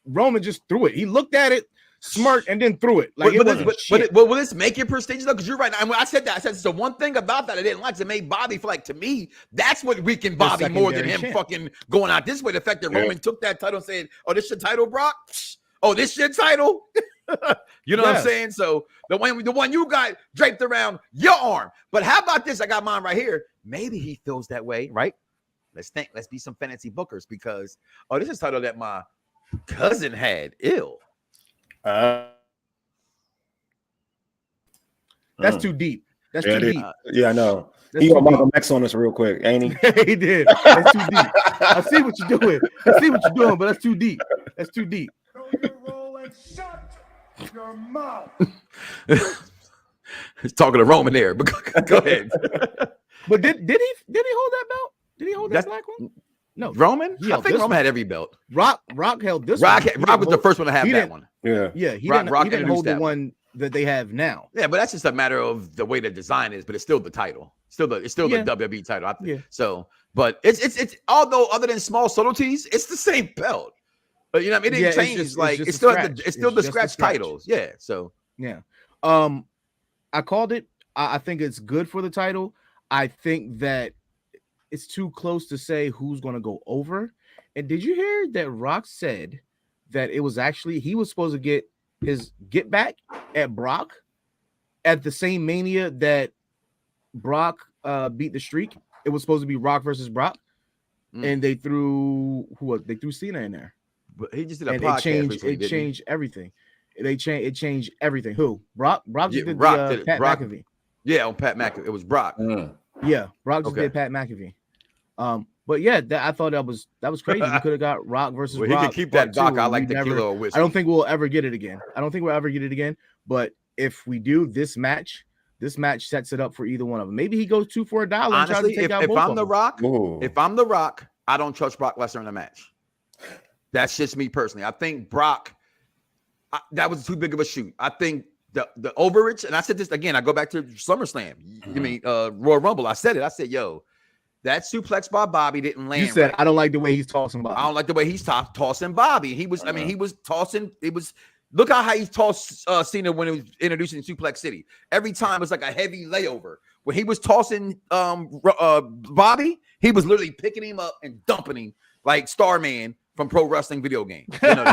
Roman just threw it. He looked at it, smirked, and then threw it. Like, but will this make it prestigious though? Because you're right. I said that. I said the one thing about that I didn't like. It made Bobby feel like, to me, that's what weakened Bobby more than him fucking going out this way. The fact that Roman took that title and said, "Oh, this your title, Brock? Oh, this your title." You know what I'm saying? So the one you got draped around your arm. But how about this? I got mine right here. Maybe he feels that way, right? Let's think. Let's be some fancy bookers, because this is a title that my cousin had. That's too deep. That's too deep. Yeah, I know. He got Malcolm X on us real quick, ain't he? He did. That's too deep. I see what you're doing. But that's too deep. That's too deep. Shut your mouth. He's talking to Roman there, but go ahead. But did he hold that belt? Did he hold that black one? No, Roman. I think Roman had every belt. Rock held this. Rock was the first one to have that one. Yeah. He didn't hold the one that they have now. Yeah, but that's just a matter of the way the design is. But it's still the title. It's still the WWE title. So, but it's although other than small subtleties, it's the same belt. But you know, it didn't change. It's still the scratch titles. Yeah. So I called it. I think it's good for the title. I think that it's too close to say who's going to go over. And did you hear that Rock said that it was actually he was supposed to get his get back at Brock at the same Mania that Brock beat the streak? It was supposed to be Rock versus Brock, and they threw Cena in there. But he just did a and podcast. It changed everything. It changed everything. Who? Brock just did Pat McAfee. Yeah, on Pat McAfee. It was Brock. Yeah, Brock just did Pat McAfee. But yeah, I thought that was crazy. You could have got Rock versus Brock. He could keep that Doc. I like the kilo of whiskey. I don't think we'll ever get it again. But if we do, this match sets it up for either one of them. Maybe he goes $2 for $1. Honestly, if I'm the Rock, I don't trust Brock Lesnar in a match. That's just me personally. I think Brock, that was too big of a shoot. I think the overage, and I said this again, I go back to SummerSlam. You mean Royal Rumble. I said, yo, that suplex by Bobby didn't land. You said, right. I don't like the way he's tossing Bobby. I don't like the way he's tossing Bobby. He was, he was tossing, look how he tossed Cena when he was introducing Suplex City. Every time it was like a heavy layover. When he was tossing Bobby, he was literally picking him up and dumping him like Starman from Pro Wrestling video game. You know,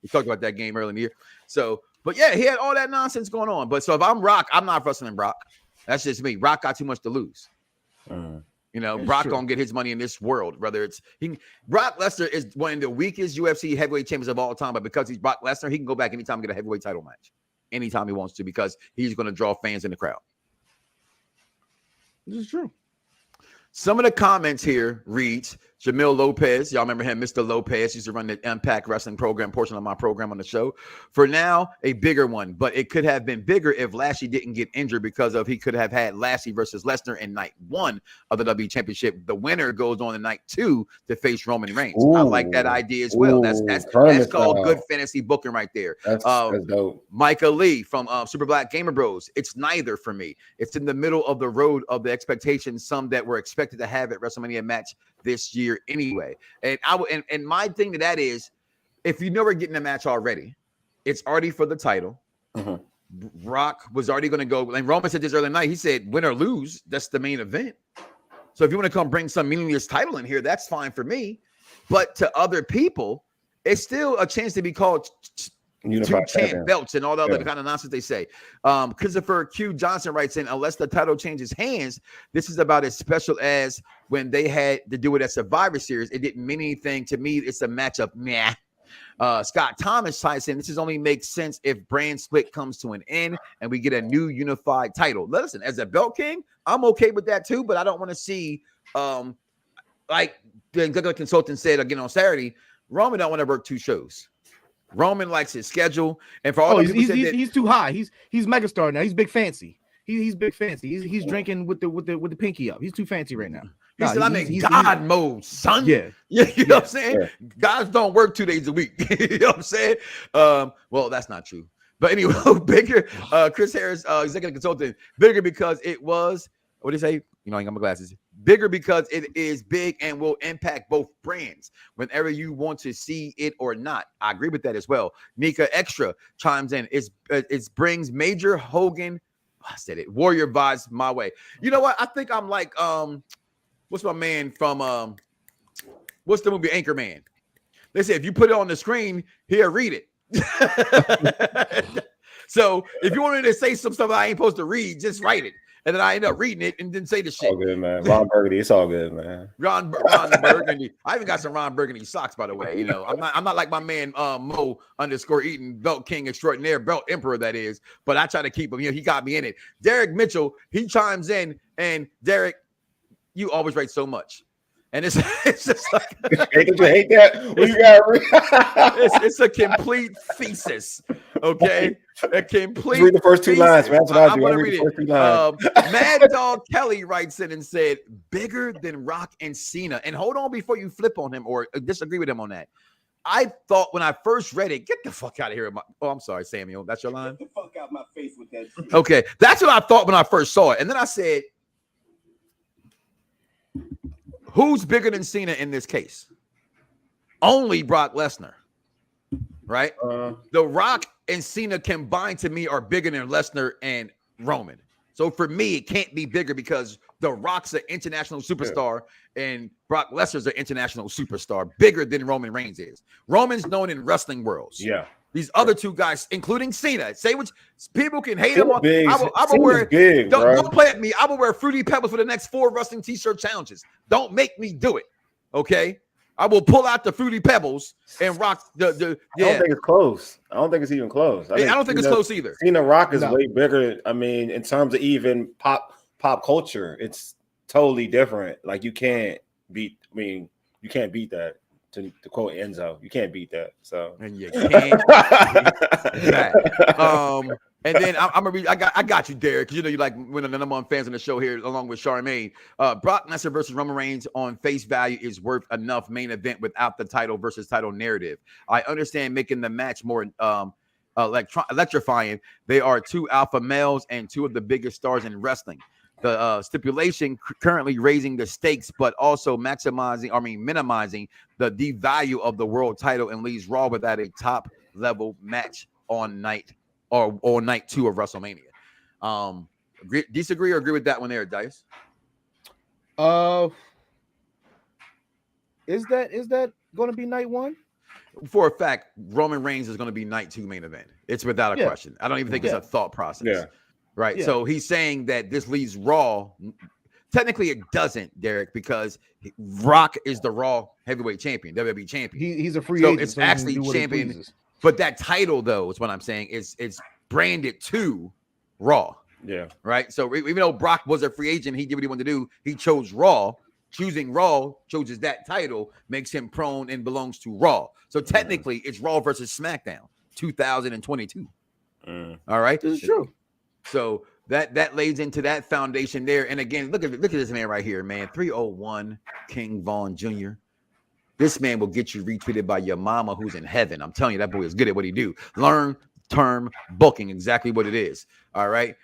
we talked about that game earlier in the year. So, but yeah, he had all that nonsense going on. But so if I'm Rock, I'm not wrestling Brock. That's just me. Rock got too much to lose. You know, That's Brock true. gonna get his money in this world. Whether it's Brock Lesnar is one of the weakest UFC heavyweight champions of all time, but because he's Brock Lesnar, he can go back anytime and get a heavyweight title match, anytime he wants to, because he's going to draw fans in the crowd. This is true. Some of the comments here reads Jamil Lopez. Y'all remember him, Mr. Lopez used to run the Impact Wrestling program portion of my program on the show. For now, a bigger one, but it could have been bigger if Lashley didn't get injured because of he could have had Lashley versus Lesnar in night 1 of the WWE Championship. The winner goes on in night 2 to face Roman Reigns. I like that idea as well. That's called good fantasy booking right there. That's dope. Micah Lee from Super Black Gamer Bros. It's neither for me. It's in the middle of the road of the expectations, some that were expected to have at WrestleMania match this year anyway. And and my thing to that is, if you know we're getting a match already, it's already for the title. Rock was already going to go, and Roman said this earlier night. He said, win or lose, that's the main event. So if you want to come bring some meaningless title in here, that's fine for me. But to other people, it's still a chance to be called Unified two champ champion. belts and all the other kind of nonsense they say. Christopher Q. Johnson writes in, unless the title changes hands, this is about as special as when they had to do it at Survivor Series. It didn't mean anything to me. It's a matchup. Nah. Scott Thomas ties in, this is only makes sense if brand split comes to an end and we get a new unified title. Listen, as a belt king, I'm okay with that too, but I don't want to see like the executive consultant said again on Saturday, Roman don't want to work 2 shows. Roman likes his schedule, and for all he's too high. He's megastar now. He's big fancy. He's big fancy. He's drinking with the pinky up. He's too fancy right now. He said, I'm in God mode, son. Yeah. You know what I'm saying? Yeah. Guys don't work 2 days a week. You know what I'm saying? Well, that's not true. But anyway, bigger. Chris Harris, executive consultant, bigger because it was, what did he say? You know, I got my glasses. Bigger because it is big and will impact both brands whenever you want to see it or not. I agree with that as well. Nika Extra chimes in. It brings Major Hogan, I said it, Warrior vibes my way. You know what? I think I'm like, what's my man from, what's the movie Anchorman? They say if you put it on the screen, he'll read it. So if you want me to say some stuff I ain't supposed to read, just write it. And then I end up reading it and then say the shit. All good, man. Ron Burgundy, it's all good, man. Ron Burgundy. I even got some Ron Burgundy socks, by the way. You know, I'm not like my man Mo_Eaton, Belt King Extraordinaire, Belt Emperor, that is. But I try to keep him. You know, he got me in it. Derek Mitchell, he chimes in, and Derek, you always write so much. And it's just like did you hate that? What you got? it's a complete thesis. Okay, a complete. Read the first 2 lines, man. That's what I do. I read the first 2 lines. Mad Dog Kelly writes in and said, "Bigger than Rock and Cena." And hold on before you flip on him or disagree with him on that. I thought when I first read it, get the fuck out of here. Oh, I'm sorry, Samuel. That's your line. Get the fuck out my face with that shit. Okay, that's what I thought when I first saw it, and then I said, who's bigger than Cena in this case? Only Brock Lesnar, right? The Rock and Cena combined to me are bigger than Lesnar and Roman. So for me, it can't be bigger because The Rock's an international superstar and Brock Lesnar's an international superstar, bigger than Roman Reigns is. Roman's known in wrestling worlds. Yeah. These other 2 guys, including Cena, say which people can hate him on. Big. I will wear. Big, don't play at me. I will wear Fruity Pebbles for the next 4 wrestling T-shirt challenges. Don't make me do it. Okay, I will pull out the Fruity Pebbles and rock the. Yeah. I don't think it's close. I don't think it's even close. I don't think it's close either. Cena Rock is way bigger. I mean, in terms of even pop culture, it's totally different. Like you can't beat. I mean, you can't beat that. To quote Enzo, you can't beat that. So and you can't beat that. And then I'm gonna read. I got you, Derek. You know you like one of the number 1 fans on the show here, along with Charmaine. Brock Lesnar versus Roman Reigns on face value is worth enough main event without the title versus title narrative. I understand making the match more electrifying. They are 2 alpha males and 2 of the biggest stars in wrestling. The stipulation currently raising the stakes, but also minimizing the devalue of the world title and leaves Raw without a top level match on night 2 of WrestleMania. Disagree or agree with that one there, Dice? Is that going to be night 1? For a fact, Roman Reigns is going to be night 2 main event. It's without a question. I don't even think it's a thought process. Yeah. right? Yeah. So he's saying that this leaves Raw. Technically, it doesn't, Derek, because Rock is the Raw heavyweight champion, WWE champion. He's a free So agent. it's So he can actually do what he champion. pleases. But that title, though, is what I'm saying, is it's branded to Raw. Yeah. Right. So even though Brock was a free agent, he did what he wanted to do. He chose Raw. Choosing Raw chooses that title, makes him prone and belongs to Raw. So technically, it's Raw versus SmackDown 2022. All right. This is true. So that lays into that foundation there. And again, look at this man right here, man. 301 King Vaughn Jr. This man will get you retweeted by your mama who's in heaven. I'm telling you, that boy is good at what he do. Learn term booking, exactly what it is. All right.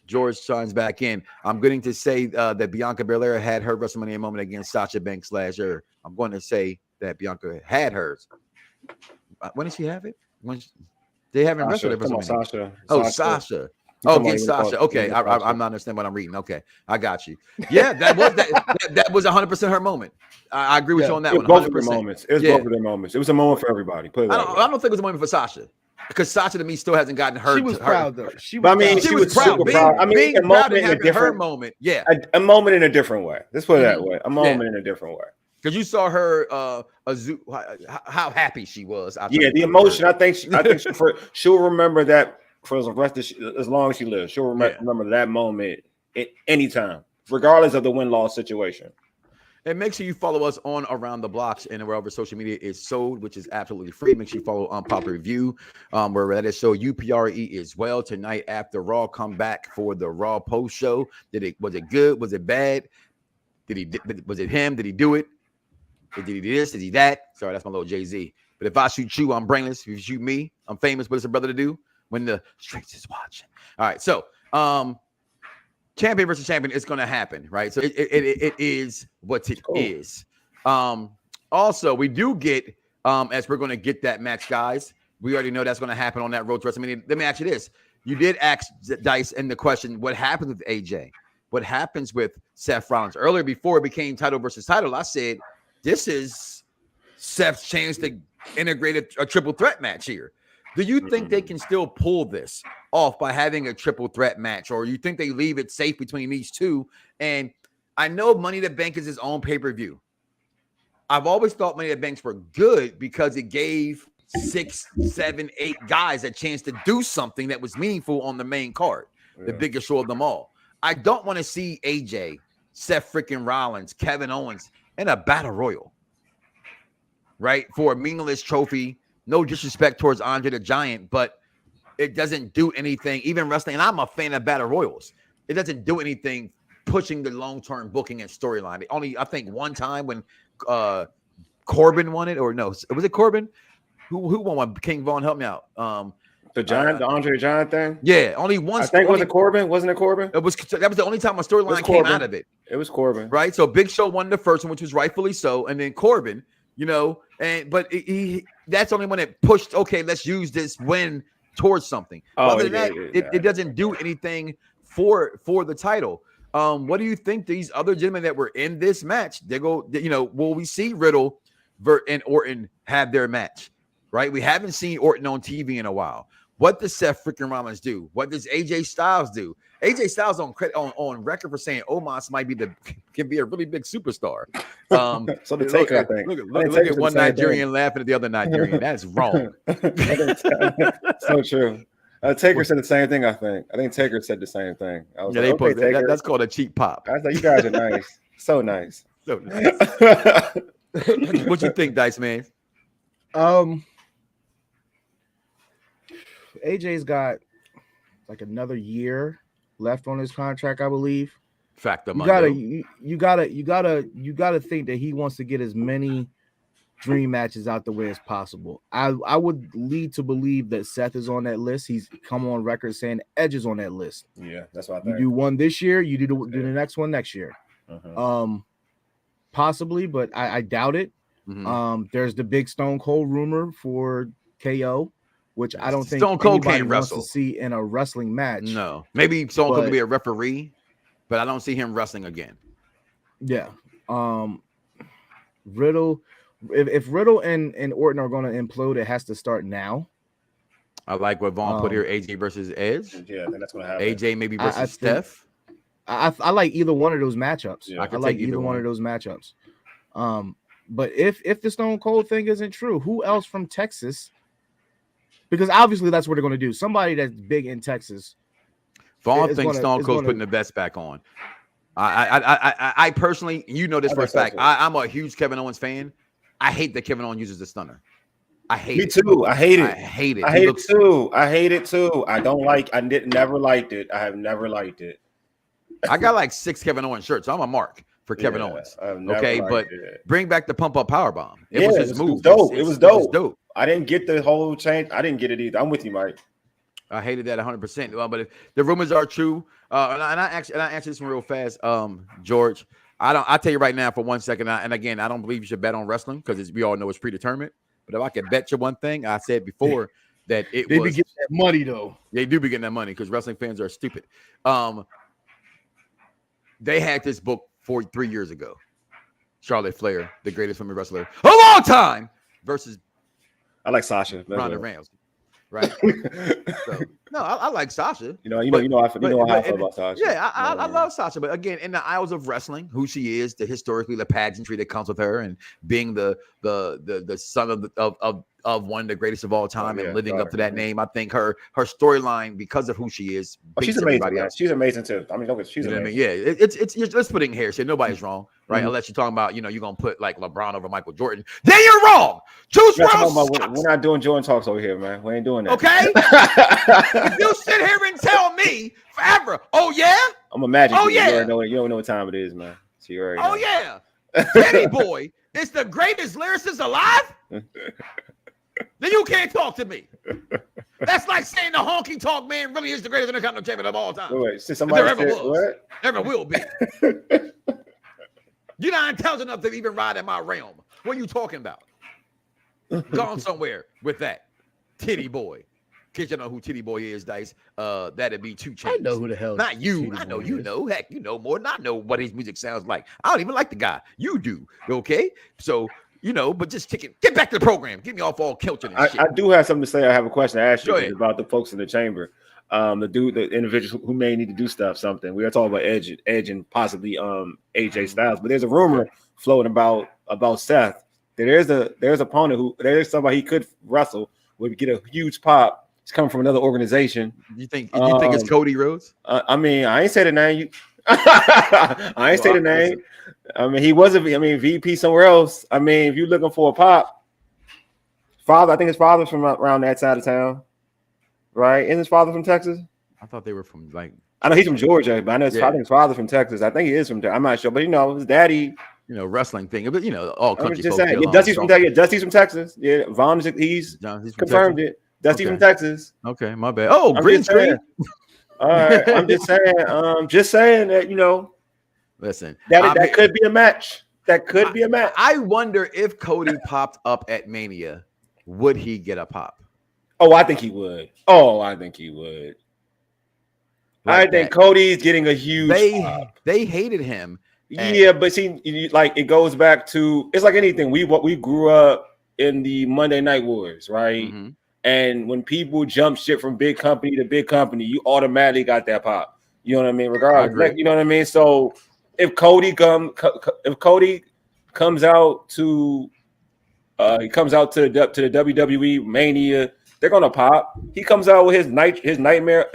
George chimes back in. I'm going to say that Bianca Belair had her WrestleMania moment against Sasha Banks last year. I'm going to say that Bianca had hers. When did she have it? They haven't wrestled at WrestleMania. Sasha. Oh, Sasha. Oh, against Sasha. Okay, I'm not understanding what I'm reading. Okay, I got you. Yeah, that was 100% her moment. I agree with you on that one. Both of their 100%. moments. It was both of their moments. It was a moment for everybody. Put it that way. I don't think it was a moment for Sasha. Because Sasha to me still hasn't gotten her. She was proud though. She was proud. Super proud. I mean, being a proud moment of in a different moment. Yeah, a moment in a different way. Let's put it that way. A moment in a different way. Because you saw her, how happy she was. Yeah, the emotion. I think she'll remember that for the rest of as long as she lives. She'll remember that moment at any time, regardless of the win-loss situation. And make sure you follow us on Around the Blocks and wherever social media is sold, which is absolutely free. Make sure you follow Unpopular Review, where that is so UPRE as well. Tonight after Raw, come back for the Raw post show. Was it good? Was it bad? Was it him? Did he do it? Did he do this? Did he that? Sorry, that's my little Jay-Z. But if I shoot you, I'm brainless. If you shoot me, I'm famous. What is a brother to do when the streets is watching? All right, so champion versus champion is going to happen, right? So it is what it is. Also, we do get, as we're going to get that match, guys, we already know that's going to happen on that road to WrestleMania. Let me ask you this. You did ask Dice in the question, what happens with AJ? What happens with Seth Rollins? Earlier, before it became title versus title, I said, this is Seth's chance to integrate a triple threat match here. Do you think they can still pull this off by having a triple threat match, or you think they leave it safe between these two? And I know Money in the Bank is his own pay-per-view. I've always thought Money in the Banks were good because it gave 6, 7, 8 guys a chance to do something that was meaningful on the main card, the biggest show of them all. I don't want to see AJ, Seth freaking Rollins, Kevin Owens in a battle royal, right? For a meaningless trophy. No disrespect towards Andre the Giant, but it doesn't do anything. Even wrestling, and I'm a fan of battle royals. It doesn't do anything pushing the long-term booking and storyline. Only, I think, one time when Corbin won it, or no, was it Corbin? Who won one? King Vaughn, help me out. The Giant, the Andre the Giant thing? Yeah, only once. I think was it Corbin? Wasn't it Corbin? That was the only time a storyline came out of it. It was Corbin. Right? So Big Show won the first one, which was rightfully so, and then Corbin, but that's only when it pushed, okay, let's use this win towards something. Other than that, it doesn't do anything for the title. What do you think these other gentlemen that were in this match, will we see Riddle and Orton have their match? Right? We haven't seen Orton on TV in a while. What does Seth freaking Rollins do? What does AJ Styles do? AJ Styles on record for saying Omos can be a really big superstar. So the Taker, I think. Look at one Nigerian laughing at the other Nigerian. That's wrong. So true. Taker said the same thing, I think. I think Taker said the same thing. I was that's called a cheap pop. I was like, you guys are nice. So nice. So nice. What you think, Dice Man? AJ's got like another year left on his contract, I believe. Fact of you gotta think that he wants to get as many dream matches out the way as possible. I would lead to believe that Seth is on that list. He's come on record saying Edge is on that list. Yeah, that's what I think. You do one this year, you do the next one next year. Possibly, but I doubt it. There's the big Stone Cold rumor for KO, which I don't think Stone Cold can't wants wrestle to see in a wrestling match. No, maybe Stone Cold could be a referee, but I don't see him wrestling again. Yeah. Riddle, if Riddle and Orton are going to implode, it has to start now. I like what Vaughn put here. AJ versus Edge. Yeah, I think that's gonna happen. AJ maybe versus I think- Steph. I like either one of those matchups. Yeah. I I like either one of those matchups. But if the Stone Cold thing isn't true, who else from Texas? Because obviously that's what they're going to do. Somebody that's big in Texas. Vaughn It's thinks gonna- Stone it's Cold's gonna- putting the best back on. I personally, you know this I for a think so, fact. too. I'm a huge Kevin Owens fan. I hate that Kevin Owens uses the stunner. I hate Me it. too. I hate it. I hate it. I He hate looks- it too. I hate it too. I don't like. I never liked it. I have never liked it. I got like 6 Kevin Owens shirts. So I'm a mark for Kevin Yeah, Owens. I've never Okay, liked but it. bring back the pump up power bomb. It Yeah, was it his was move. dope. It was dope. dope. I didn't get the whole change. I didn't get it either. I'm with you, Mike. I hated that 100%. Well, but if the rumors are true, and I answer this one real fast, George. I'll tell you right now for 1 second. And again, I don't believe you should bet on wrestling because we all know it's predetermined. But if I could bet you one thing, I said before that They be getting that money though. they do be getting that money because wrestling fans are stupid. They had this book 3 years ago. Charlotte Flair, the greatest women wrestler of all time, versus I like Sasha. Ronda Rousey. Right? So, no, I like Sasha. You know how I feel about Sasha. Yeah, I love Sasha, but again, in the aisles of wrestling, who she is, the pageantry that comes with her, and being the son of one of the greatest of all time, and living up to that name, I think her storyline, because of who she is, she's beats amazing. everybody else. She's amazing too. I mean, she's You know what I amazing. mean? Yeah, it's let's put it in here. So nobody's wrong, right? Mhm. Unless you're talking about, you're gonna put like LeBron over Michael Jordan. Then you're wrong. Juice We're not talking WRLD about- we're not doing Jordan talks over here, man. We ain't doing that. Okay? If you sit here and tell me forever, oh yeah, I'm a Magic. Oh, dude. yeah. You already know what time it is, man. So you already oh know. yeah, Teddy Boy is the greatest lyricist alive, then you can't talk to me. That's like saying the honky tonk man really is the greatest Intercontinental Champion of all time. Wait, so somebody There ever said, was. what? Never will be. You're not intelligent enough to even ride in my realm. What are you talking about? Gone somewhere with that. Titty Boy. Kids, you know who Titty Boy is, Dice. That'd be 2 Chainz. I know who the hell. Not you. Titty I know Boy you is. know. Heck, you know more than I know what his music sounds like. I don't even like the guy. You do. Okay? So, but just get back to the program. Get me off all kilting and shit. I do have something to say. I have a question to ask you Go ahead. about the folks in the chamber. The individuals who may need to do something. We are talking about Edge and possibly AJ Styles, but there's a rumor floating about Seth. There's opponent there's somebody he could wrestle, would get a huge pop. It's coming from another organization. You think it's Cody Rhodes? I mean, I ain't say the name. I ain't say the name. I mean, he wasn't. VP somewhere else. I mean, if you're looking for a pop, I think his father's from around that side of town, right? Isn't his father from Texas? I thought they were from like. I know he's from Georgia, but I know I think his father's from Texas. I think he is from Texas. I'm not sure, but his daddy. Wrestling thing, but all I'm country. just folks saying. get Yeah, along. Dusty's from Texas. Yeah, Dusty's from Texas. Yeah, Vaughn he's From confirmed Texas? it. Dusty Okay. from Texas. Okay, my bad. Oh, I'm green just saying. screen. All right, I'm just saying. Just saying that Listen, that could be a match. That could be a match. I wonder if Cody popped up at Mania, would he get a pop? Oh, I think he would. I think he would. Like I think that. Cody's getting a huge. They hated him. Yeah, but see, it goes back to, it's like anything. We grew up in the Monday Night Wars, right? Mhm. And when people jump ship from big company to big company, you automatically got that pop. You know what I mean? Regardless, agree. you know what I mean. So if Cody comes out to the WWE Mania, they're gonna pop. He comes out with his nightmare,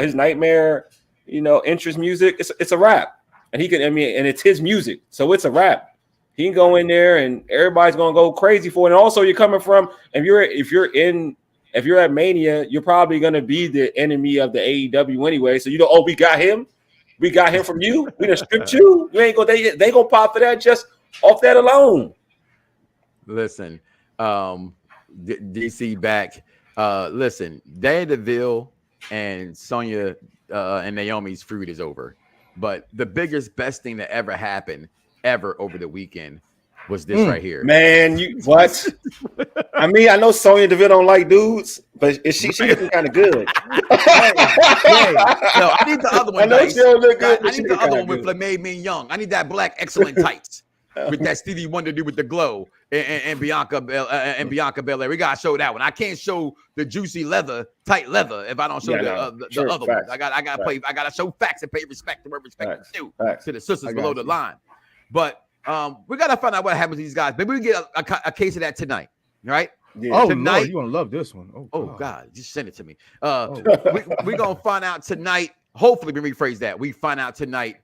interest music. It's a rap, and and it's his music, so it's a rap. He can go in there, and everybody's gonna go crazy for it. And also, you're coming from if you're at Mania, you're probably gonna be the enemy of the AEW anyway. So we got him from you. We done stripped you. You ain't gonna they gonna pop for that just off that alone. Listen, DC back. Listen, Dan DeVille and Sonya and Naomi's feud is over. But the best thing that ever happened over the weekend was this right here. Man, what? I mean, I know Sonya Deville don't like dudes, but she looking kind of good. No, I need the other one. I know she don't look good, I but she need the look other kinda one with good. Flamay Min Young. I need that black excellent tights with that Stevie Wonder dude with the glow and Bianca Belair. We gotta show that one. I can't show the juicy leather, tight leather if I don't show the other ones. I gotta show facts and pay respect to where respect is due to the sisters below the line. But we gotta find out what happens to these guys. Maybe we get a case of that tonight, right? Yeah. Oh, tonight, Lord, you gonna love this one. Oh God, just send it to me. We're gonna find out tonight. Hopefully, we rephrase that. We find out tonight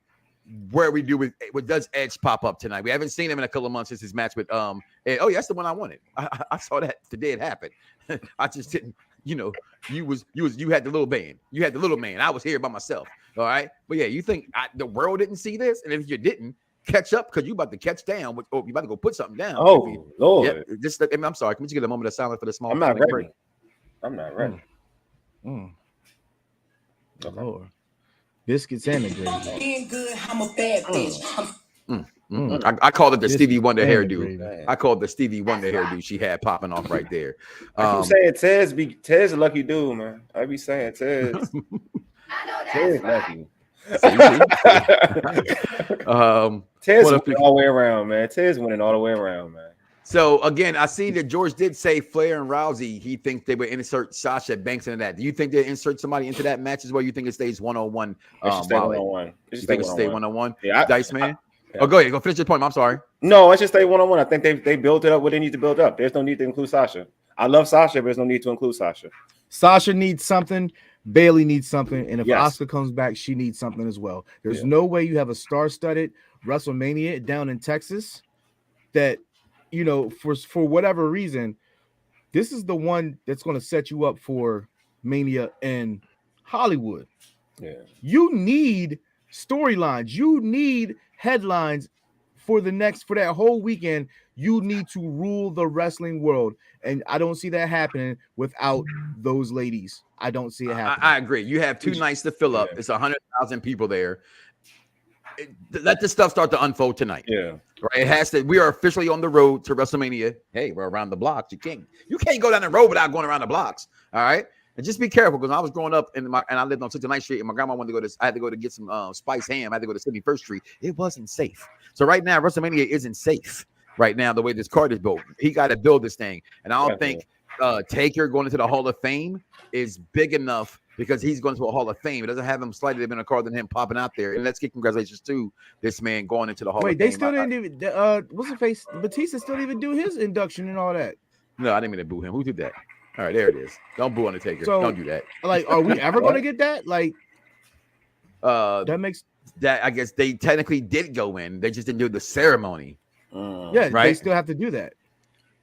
where we do with does Edge pop up tonight. We haven't seen him in a couple of months since his match with Ed. Oh, yeah, that's the one I wanted. I saw that today it happened. I just didn't, you had the little band. You had the little man. I was here by myself. All right. But yeah, you think the world didn't see this? And if you didn't, catch up because you about to catch down. You about to go put something down. Oh, Lord. Yeah, I'm sorry. Can we just get a moment of silence for the small? I'm not ready. Break? I'm not ready. Lord. Biscuits and the gravy. Being good, I'm a bad bitch. I called it the Stevie Wonder hairdo. I called the Stevie Wonder hairdo she had popping off right there. I keep saying Tez a lucky dude, man. I be saying Tez. Tez lucky. Tez winning all the way around, man. Tez winning all the way around, man. So again, I see that George did say Flair and Rousey. He thinks they would insert Sasha Banks into that. Do you think they insert somebody into that match as well? You think it stays 101? It should stay 101. You think it stay 101? Yeah, Dice man. Yeah. Oh, go ahead. Go finish your point. I'm sorry. No, it's just stay 101. I think they built it up what they need to build up. There's no need to include Sasha. I love Sasha, but there's no need to include Sasha. Sasha needs something. Bailey needs something. And if Asuka comes back, she needs something as well. There's no way you have a star-studded WrestleMania down in Texas that, for whatever reason, this is the one that's going to set you up for Mania in Hollywood. Yeah. You need storylines. You need headlines for that whole weekend. You need to rule the wrestling world. And I don't see that happening without those ladies. I don't see it happening. I agree. You have 2 nights to fill up. It's 100,000 people there. Let this stuff start to unfold tonight. Yeah. Right. It has to. We are officially on the road to WrestleMania. Hey, we're around the blocks. You can't go down the road without going around the blocks. All right. And just be careful because I was growing up and I lived on 69th Street and my grandma wanted to go to. I had to go to get some spiced ham. I had to go to 71st Street. It wasn't safe. So right now, WrestleMania isn't safe. Right now, the way this card is built, he got to build this thing. And I don't think Taker going into the Hall of Fame is big enough because he's going to a Hall of Fame. It doesn't have him slightly in a card than him popping out there. And let's give congratulations to this man going into the Hall of Fame. Wait, they still didn't even. What's the face? Batista still didn't even do his induction and all that. No, I didn't mean to boo him. Who did that? All right, there it is. Don't boo Undertaker. So, don't do that. Like, are we ever going to get that? Like, that makes that. I guess they technically did go in. They just didn't do the ceremony. Right. They still have to do that.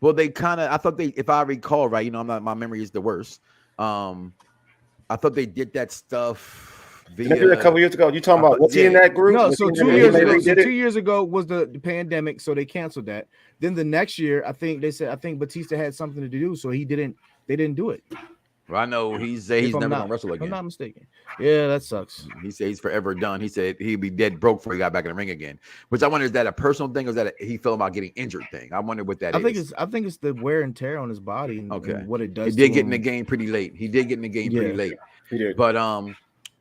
Well, they kind of. I thought they, if I recall right, I'm not. My memory is the worst. I thought they did that stuff. A couple years ago. You talking about was he in that group? No, so 2 years ago. So 2 years ago was the pandemic, so they canceled that. Then the next year, I think Batista had something to do, so they didn't do it. Well, I know he's never gonna wrestle again. If I'm not mistaken. Yeah, that sucks. He said he's forever done. He said he'd be dead broke before he got back in the ring again. Which I wonder, is that a personal thing or is that he felt about getting injured thing? I wonder what that is. I think it's the wear and tear on his body and what it does. He did get in the game pretty late. He did. But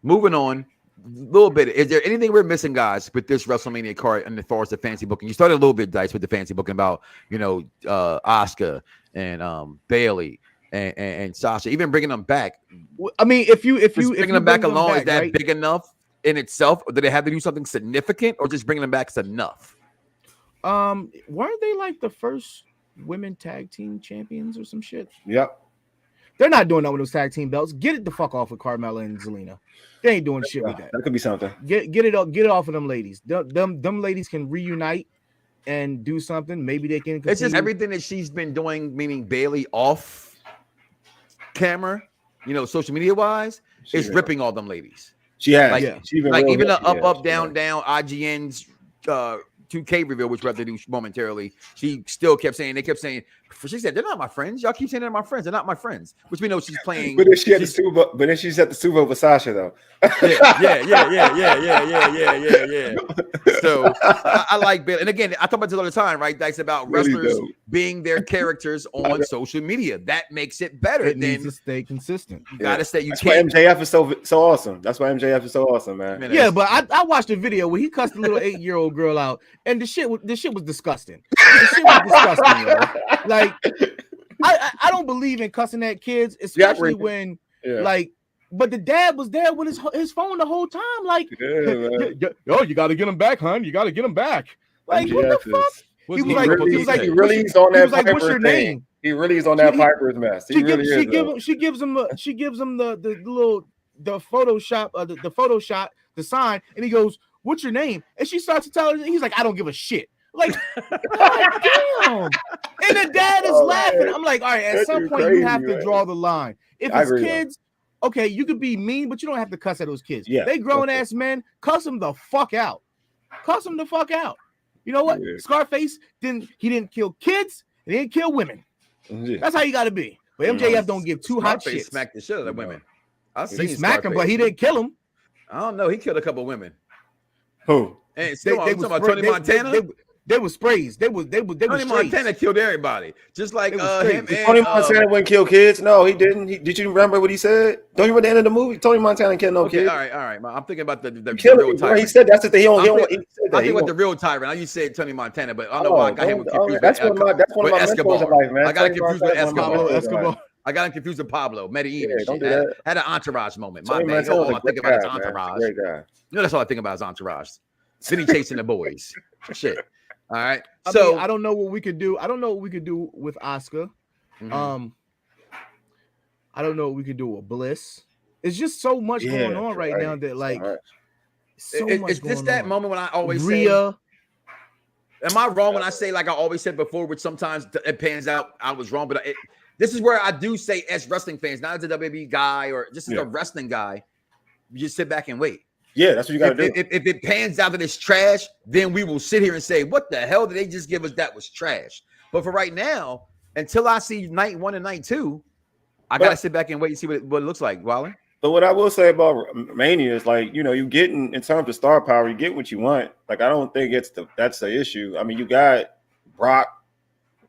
moving on a little bit. Is there anything we're missing, guys, with this WrestleMania card and as far as the fancy booking? You started a little bit, Dice, with the fancy booking about Asuka and Bailey. And Sasha, even bringing them back. I mean, if you bringing them back alone, is that big enough in itself, or do they have to do something significant, or just bringing them back is enough? Weren't they like the first women tag team champions or some shit? Yep. They're not doing that with those tag team belts. Get it the fuck off of Carmella and Zelina. They ain't doing shit with that. That could be something. Get it off of them ladies. Them ladies can reunite and do something. Maybe they can. It's just everything that she's been doing, meaning Bailey off camera, social media wise, is ripping all them ladies. She has, even the up, down, IGN's 2K reveal, which we have to do momentarily. She still kept saying, she said, they're not my friends. Y'all keep saying they're my friends. They're not my friends, which we know she's playing. But then she's at the Super Bowl with Sasha though. Yeah. So I like Bailey. And again, I talk about this all the time, right? That's about wrestlers being their characters on social media. That makes it better. It needs to stay consistent. You gotta stay. You That's can't. why MJF is so awesome. That's why MJF is so awesome, man. Yeah, but I watched a video where he cussed a little 8-year-old girl out, and the shit was disgusting. The shit was disgusting, yo. Like, I don't believe in cussing at kids, especially when like. But the dad was there with his phone the whole time. Like, yo, you got to get him back, hon. You got to get him back. Like, what the fuck? He really is on that Piper's what's your name? He really is on that Piper's mess. She gives him the little Photoshop, the Photoshop, the sign, and he goes, "What's your name?" And she starts to tell her, he's like, "I don't give a shit." Like, God damn. And the dad is laughing. I'm like, all right, at some point you have to draw the line. If it's kids, okay, you could be mean, but you don't have to cuss at those kids. Yeah, they grown ass men, cuss them the fuck out. Cuss them the fuck out. You know what? Yeah. Scarface didn't kill kids, he didn't kill women. Yeah. That's how you gotta be. But MJF don't give two hot shits. Smacked the shit out of women. He smacked them, but he didn't kill them. I don't know. He killed a couple of women. Who? And still, they talking about Tony Montana. They were sprays. They was Tony Montana killed everybody. Just like him and Tony Montana wouldn't kill kids. No, he didn't. Did you remember what he said? Don't you remember the end of the movie? Tony Montana killed no kids. All right. I'm thinking about the real tyrant. He said that's the thing. I think about the real tyrant. I used to say Tony Montana, but I don't know why I got him confused. That's one of my mentors in life, man. I got him confused with Escobar. I got him confused with Pablo Medellin. Had an entourage moment. My man. All I think about is entourage. That's all I think about is entourage. City chasing the boys. Shit. All right. So I don't know what we could do. I don't know what we could do with Asuka. I don't know what we could do with Bliss. It's just so much going on right now that like it's just that moment when I always say, am I wrong when I say like I always said before, which sometimes it pans out I was wrong, but this is where I do say as wrestling fans, not as a WWE guy or just as a wrestling guy, you just sit back and wait. Yeah, that's what you got to do. If it pans out that it's trash, then we will sit here and say, what the hell did they just give us that was trash? But for right now, until I see night 1 and night 2, I got to sit back and wait and see what it looks like, Wally. But what I will say about Mania is like, you getting in terms of star power, you get what you want. Like, I don't think that's the issue. I mean, you got Brock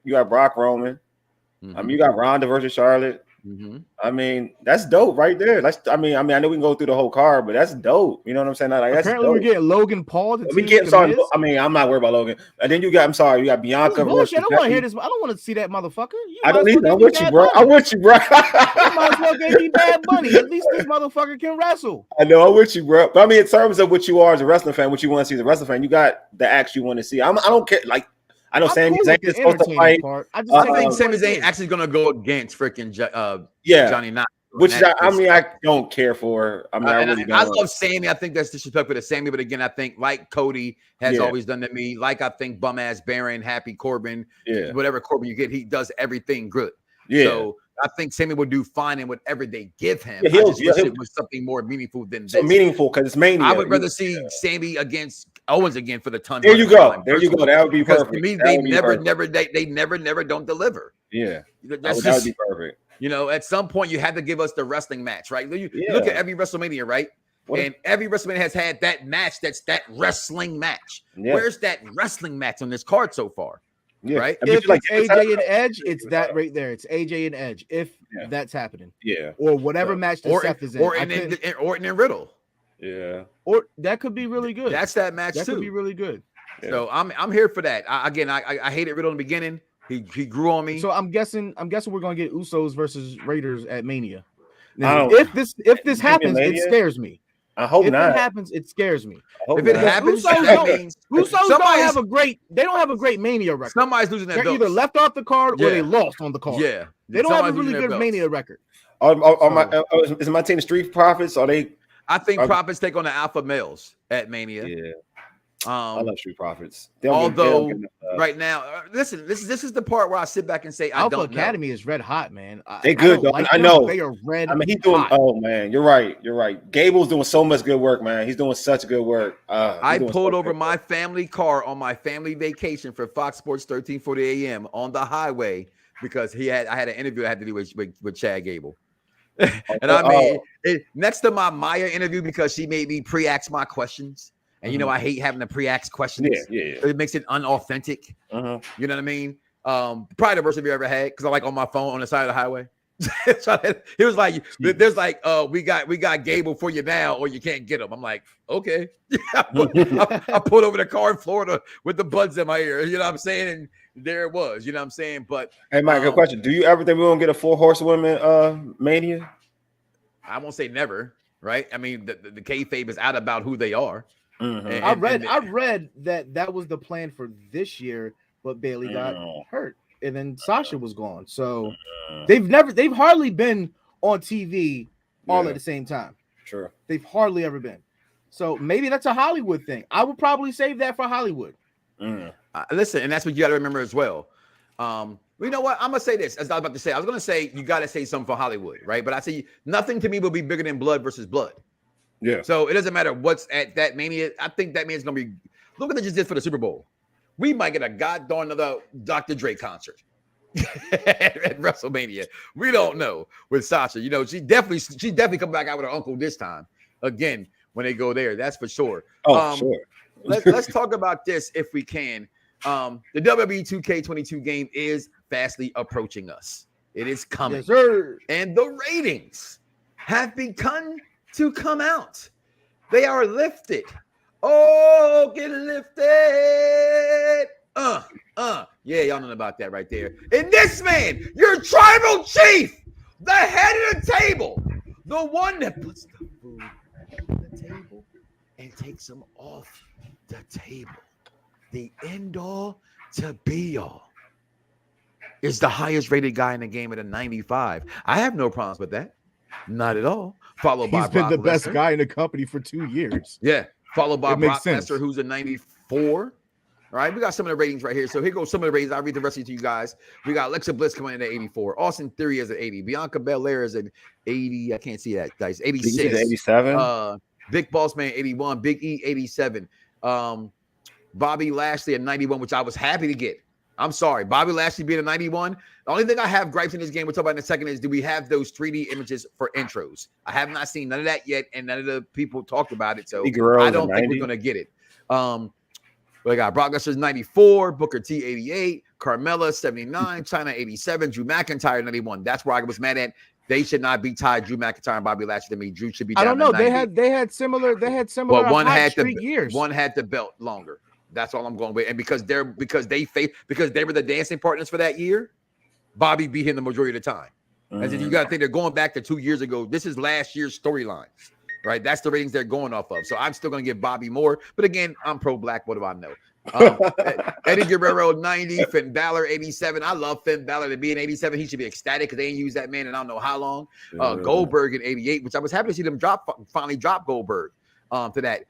Roman. I mean, you got Ronda versus Charlotte. I mean, that's dope right there. I mean, I know we can go through the whole card, but that's dope. You know what I'm saying? Like, apparently, we're getting Logan Paul. I mean, I'm not worried about Logan. And then you got Bianca. I don't want to hear this. I don't want to see that motherfucker. I don't either. I'm with you, bro. I'm with you, bro. You might as well give me Bad Bunny. At least this motherfucker can wrestle. I know. I'm with you, bro. But I mean, in terms of what you are as a wrestling fan, what you want to see as a wrestling fan, you got the acts you want to see. I don't care. Like, I know Sami Zayn is supposed to fight. I think Sami Zayn actually going to go against freaking Johnny Knoxville. Which I don't care for. I mean, I love Sami. I think that's disrespectful to Sami. But again, I think like Cody has always done to me. Like I think bum ass Baron, Happy Corbin, whatever Corbin you get, he does everything good. Yeah. So I think Sami will do fine in whatever they give him. I just wish it was something more meaningful than this. So meaningful because it's Mania. I would rather see Sami against Owens again for the ton. There you go. There you go. That would be perfect. To me, they never don't deliver. Yeah, that would be perfect. You know, at some point you had to give us the wrestling match, right? You look at every WrestleMania, right? And every WrestleMania has had that match that's that wrestling match. Yeah. Where's that wrestling match on this card so far? Yeah. Right? If it's AJ and Edge, it's that right there. It's AJ and Edge. If that's happening. Yeah. Or whatever match that Seth is in. Orton and Riddle. Yeah. Or that could be really good. That's that match too. That could be really good. Yeah. So I'm here for that. I hated Riddle in the beginning. He grew on me. So I'm guessing we're gonna get Usos versus Raiders at Mania. Now, if this happens, it scares me. I hope not. If it happens, it scares me. If it happens, Usos don't have a great. They don't have a great Mania record. Somebody's losing that. They're either left off the card or they lost on the card. Yeah, they don't have a really good Mania record. Is my team the Street Profits? Are they? I think Profits take on the Alpha Males at Mania. Yeah. I love Street Profits. Although right now, listen, this is the part where I sit back and say, Alpha Academy is red hot, man. They're good, though. I know they are red. I mean, he's doing. Oh man, you're right. Gable's doing so much good work, man. He's doing such good work. I pulled over my family car on my family vacation for Fox Sports 1340 AM on the highway because I had an interview I had to do with Chad Gable. And next to my Maya interview because she made me pre-ask my questions. And I hate having to pre-ask questions. Yeah. It makes it unauthentic. You know what I mean? Probably the worst I've ever had because I'm like on my phone on the side of the highway. So he was like, "There's like, we got Gable for you now, or you can't get him." I'm like, okay. I pulled over the car in Florida with the buds in my ear. You know what I'm saying? And there it was. You know what I'm saying? But hey, Mike, good question. Do you ever think we're gonna get a 4 horsewomen mania? I won't say never, right? I mean, the kayfabe is out about who they are. Mm-hmm. And- I read that was the plan for this year, but Bailey got hurt, and then Sasha was gone. So they've hardly been on TV all at the same time. Sure. They've hardly ever been. So maybe that's a Hollywood thing. I would probably save that for Hollywood. Listen, and that's what you got to remember as well. You know what? I'm gonna say this. As I was about to say, I was gonna say you got to say something for Hollywood, right? But I say nothing to me will be bigger than blood versus blood. Yeah. So it doesn't matter what's at that Mania. I think that Mania's gonna be. Look what they just did for the Super Bowl. We might get a goddamn another Dr. Dre concert at WrestleMania. We don't know with Sasha. You know, she definitely come back out with her uncle this time again when they go there. That's for sure. Sure. Let's talk about this if we can. The WWE 2K22 game is fastly approaching us. It is coming. Yes, sir. And the ratings have begun to come out. They are lifted. Oh, get lifted. Yeah, y'all know about that right there. And this man, your tribal chief, the head of the table, the one that puts the food on the table and takes them off the table. The end all to be all is the highest rated guy in the game at a 95. I have no problems with that. Not at all. Followed by He's been Brock the best Lesnar. guy in the company for 2 years. Yeah. Followed by It makes Brock sense. Lesnar, who's a 94. All right, we got some of the ratings right here. So here goes some of the ratings. I'll read the rest of it to you guys. We got Alexa Bliss coming in at 84. Austin Theory is at 80. Bianca Belair is at 80. I can't see that, guys. 86. 87. Big Boss Man 81. Big E 87. Bobby Lashley at 91, which I was happy to get. I'm sorry. Bobby Lashley being a 91. The only thing I have gripes in this game we'll talk about in a second is do we have those 3D images for intros? I have not seen none of that yet, and none of the people talked about it. So I don't think we're going to get it. We got Brock Lesnar's 94, Booker T 88, Carmella 79, China 87, Drew McIntyre 91. That's where I was mad at. They should not be tied Drew McIntyre and Bobby Lashley to me. Drew should be down I don't know. to 90. They had similar But one hot had streak years. One had the belt longer. That's all I'm going with. And because they were the dancing partners for that year, Bobby beat him the majority of the time. As if you got to think they're going back to 2 years ago. This is last year's storylines, right? That's the ratings they're going off of. So I'm still going to give Bobby more. But again, I'm pro-black. What do I know? Eddie Guerrero 90, Finn Balor 87. I love Finn Balor to be an 87. He should be ecstatic because they ain't used that man in I don't know how long. Goldberg in 88, which I was happy to see them finally drop Goldberg to that.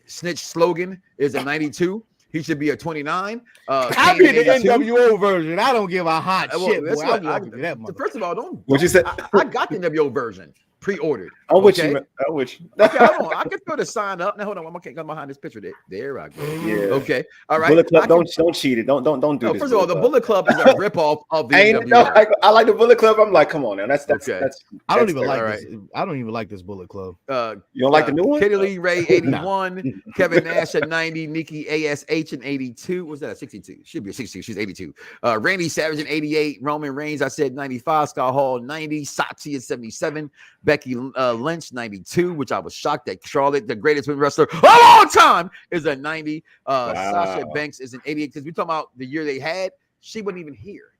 Snitch Slogan is a 92. He should be a 29. I'll be the NWO version. I don't give a hot shit. That's Boy. what I'm walking to that first of all, don't. What you said? I got the NWO version pre-ordered. I'm with you. I'm with you. Okay, hold on. I can throw the sign up. Now hold on. I'm okay. Come behind this picture. There I go. Yeah. Okay. All right. Bullet Club, don't cheat it. Don't do No, this. first of all, the Bullet Club is a ripoff of the NWO. I like the Bullet Club. I'm like, come on, now. That's Okay. I don't even fair. like All this. I don't even like this Bullet Club. You don't like the new one? Kitty Lee Ray 81, Kevin Nash at 90, Nikki ASH in 82. Was that a 62? Should be a 62. She's 82. Randy Savage in 88, Roman Reigns, I said 95, Scott Hall 90, Sachi at 77, Becky Lynch 92, which I was shocked that Charlotte, the greatest women wrestler of all time, is a 90. Sasha Banks is an 88 because we talking about the year they had. She wasn't even here.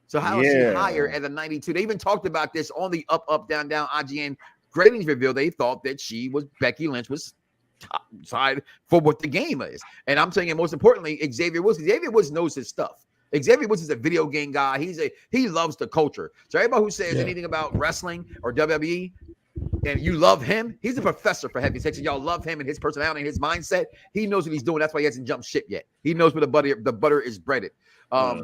So how is she higher at a 92? They even talked about this on the up, down, IGN ratings reveal. They thought that Becky Lynch was top side for what the game is. And I'm saying, most importantly, Xavier Woods knows his stuff. Xavier Woods is a video game guy. He loves the culture. So everybody who says anything about wrestling or WWE and you love him, he's a professor for heavy sex. Y'all love him and his personality and his mindset. He knows what he's doing. That's why he hasn't jumped ship yet. He knows where the butter is breaded.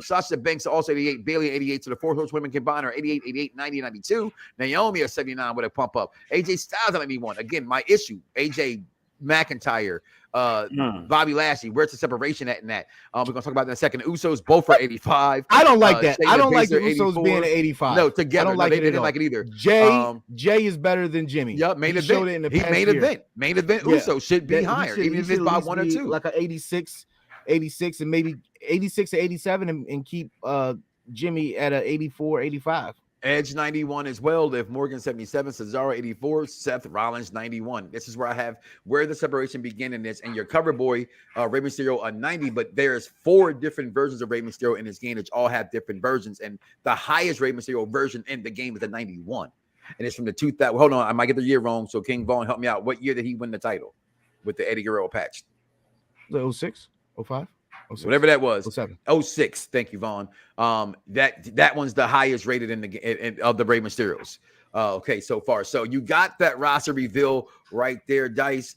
Sasha Banks also 88, Bailey 88. So the four horsewomen combined are 88, 88, 90, 92. Naomi at 79 with a pump up. AJ Styles at 91. Again, my issue. AJ McIntyre, Bobby Lashley. Where's the separation at in that? We're gonna talk about that in a second. The Usos both for 85. I don't like that. I don't like the Baszler, Usos 84. being at 85. No, together. I don't like they it didn't at all. like it either. Jay is better than Jimmy. Yep, main He showed event. it in the past Main year. event. Main event. Yeah. Usos should be higher, even if it's by 1 or 2. Like an 86, 86 and maybe 86 to 87 and keep Jimmy at a 84, 85. Edge 91 as well. Liv Morgan 77, Cesaro 84, Seth Rollins 91. This is where I have where the separation began in this. And your cover boy, Rey Mysterio, a 90. But there's 4 different versions of Rey Mysterio in this game, which all have different versions. And the highest Rey Mysterio version in the game is a 91. And it's from the 2000. Hold on, I might get the year wrong. So King Vaughn, help me out. What year did he win the title with the Eddie Guerrero patch? The 06, 05? 06. Whatever that was. 07. 06. Thank you, Vaughn. That one's the highest rated of the Rey Mysterios. Okay, so far. So you got that roster reveal right there, Dice.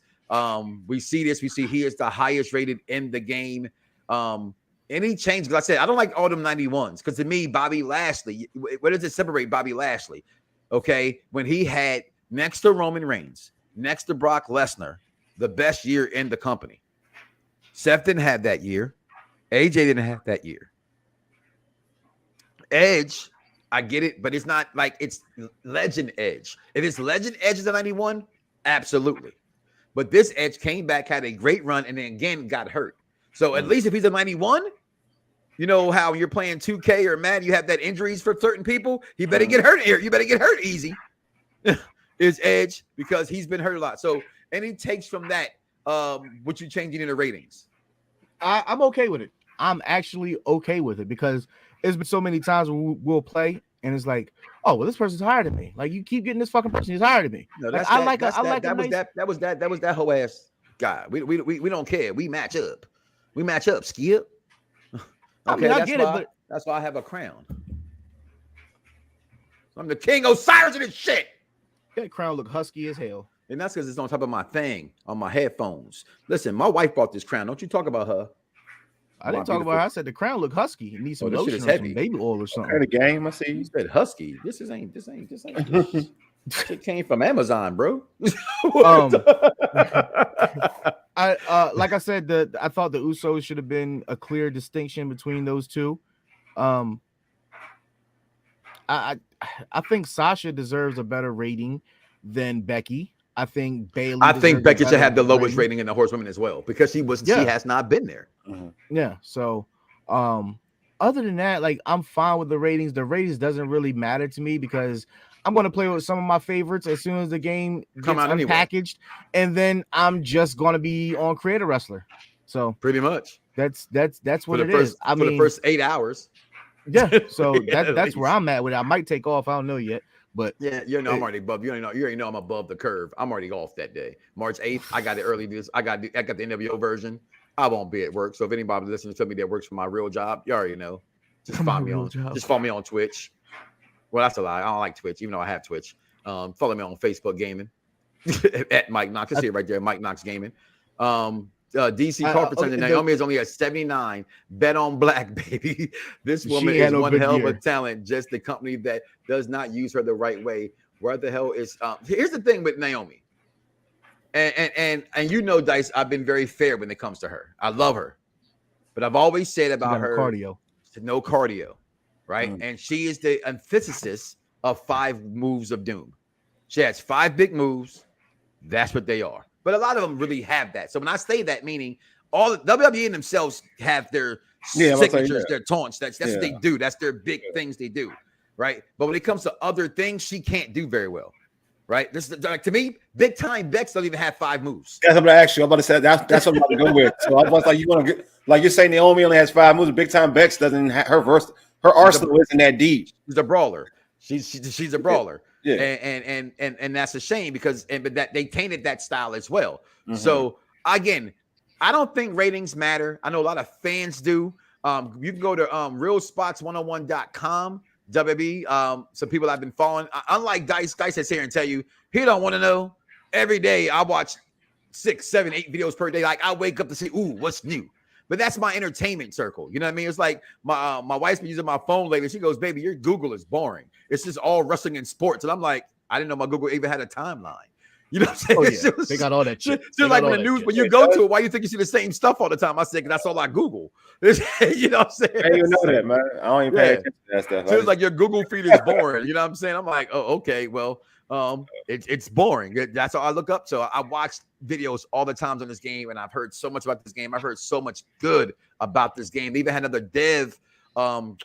We see this. We see he is the highest rated in the game. Any change? Because I said I don't like all them 91s. Because to me, Bobby Lashley, what does it separate Bobby Lashley? Okay, when he had next to Roman Reigns, next to Brock Lesnar, the best year in the company. Seth didn't have that year. AJ didn't have that year. Edge, I get it, but it's not like it's Legend Edge. If it's Legend Edge is a 91, absolutely. But this Edge came back, had a great run, and then again got hurt. So at least if he's a 91, you know how you're playing 2K or Madden, you have that injuries for certain people. He better get hurt here. You better get hurt easy. Is Edge because he's been hurt a lot. So any takes from that, what you changing in the ratings? I'm okay with it. I'm actually okay with it because it's been so many times when we'll play and it's like, oh well, this person's higher than me. Like you keep getting this fucking person, he's higher than me. No, that was that whole ass guy. We don't care. We match up. We match up. Skip. Okay, I mean, I get it, but that's why I have a crown. I'm the King Osiris of this shit. That crown look husky as hell. And that's because it's on top of my thing, on my headphones. Listen, my wife bought this crown. Don't you talk about her. I didn't talk about her. I said the crown look husky. It needs some lotion or some baby oil or something. The game, I see. You said husky. This ain't. It came from Amazon, bro. I like I said, I thought the Usos should have been a clear distinction between those two. I think Sasha deserves a better rating than Becky. I think Bayley. I think Becky should have the lowest rating in the Horsewomen as well because she has not been there. Mm-hmm. Yeah. So, other than that, like I'm fine with the ratings. The ratings doesn't really matter to me because I'm going to play with some of my favorites as soon as the game come out unpackaged, and then I'm just going to be on Creator Wrestler. So pretty much that's what it is. I mean, for the first 8 hours. Yeah. So that's where I'm at with it. I might take off. I don't know yet. But yeah, I'm already above. You already know I'm above the curve. I'm already off that day. March 8th, I got it early. I got the NWO version. I won't be at work. So if anybody listening to me that works for my real job, you already know. Just follow me on Twitch. Well, that's a lie. I don't like Twitch, even though I have Twitch. Follow me on Facebook Gaming at Mike Knox. I see it right there, Mike Knox Gaming. DC Carpenter Naomi is only a 79. Bet on black, baby. This woman is one hell of a talent. Just the company that does not use her the right way. Where the hell is? Here's the thing with Naomi, and you know, Dice. I've been very fair when it comes to her. I love her, but I've always said about her cardio. No cardio, right? And she is the antithesis of 5 moves of doom. She has 5 big moves. That's what they are. But a lot of them really have that. So when I say that, meaning all WWE themselves have their signatures, their taunts. That's what they do. That's their big things they do, right? But when it comes to other things, she can't do very well, right? This is like to me, big time Bex doesn't even have 5 moves. That's what I'm about to say. That's what I'm about to go with. So I was like, you want to get like you're saying Naomi only has 5 moves. Big time Bex doesn't have her arsenal isn't that deep. She's a brawler. She's a brawler. Yeah. And that's a shame because but that they tainted that style as well. Mm-hmm. So again, I don't think ratings matter. I know a lot of fans do. You can go to realspots101.com, WB. Some people I've been following. Unlike Dice is here and tell you he don't want to know. Every day I watch 6, 7, 8 videos per day. Like I wake up to say, ooh, what's new? But that's my entertainment circle. You know what I mean? It's like my wife's been using my phone lately. She goes, baby, your Google is boring. It's just all wrestling and sports. And I'm like, I didn't know my Google even had a timeline. You know what I'm saying? Oh, yeah. They got all that shit. Just like when the news, when you go to it, why you think you see the same stuff all the time? I said, that's all I Google. You know what I'm saying? I didn't even know that, man. I don't even pay attention to that stuff. So it's like your Google feed is boring. You know what I'm saying? I'm like, oh, okay. Well, It's boring. That's all I look up. So I watch videos all the times on this game, and I've heard so much about this game. I've heard so much good about this game. They even had another dev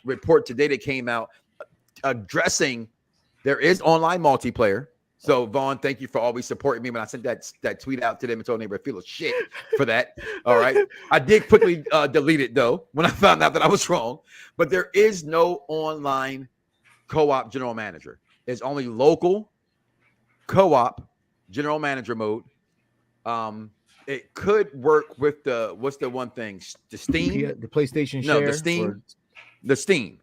report today that came out addressing there is online multiplayer. So Vaughn, thank you for always supporting me when I sent that tweet out to them and told them they were feel shit for that. All right. I did quickly delete it though when I found out that I was wrong. But there is no online co-op general manager. It's only local co-op general manager mode. It could work with what's the one thing? The Steam? The PlayStation No, share? the Steam. Or... The Steam.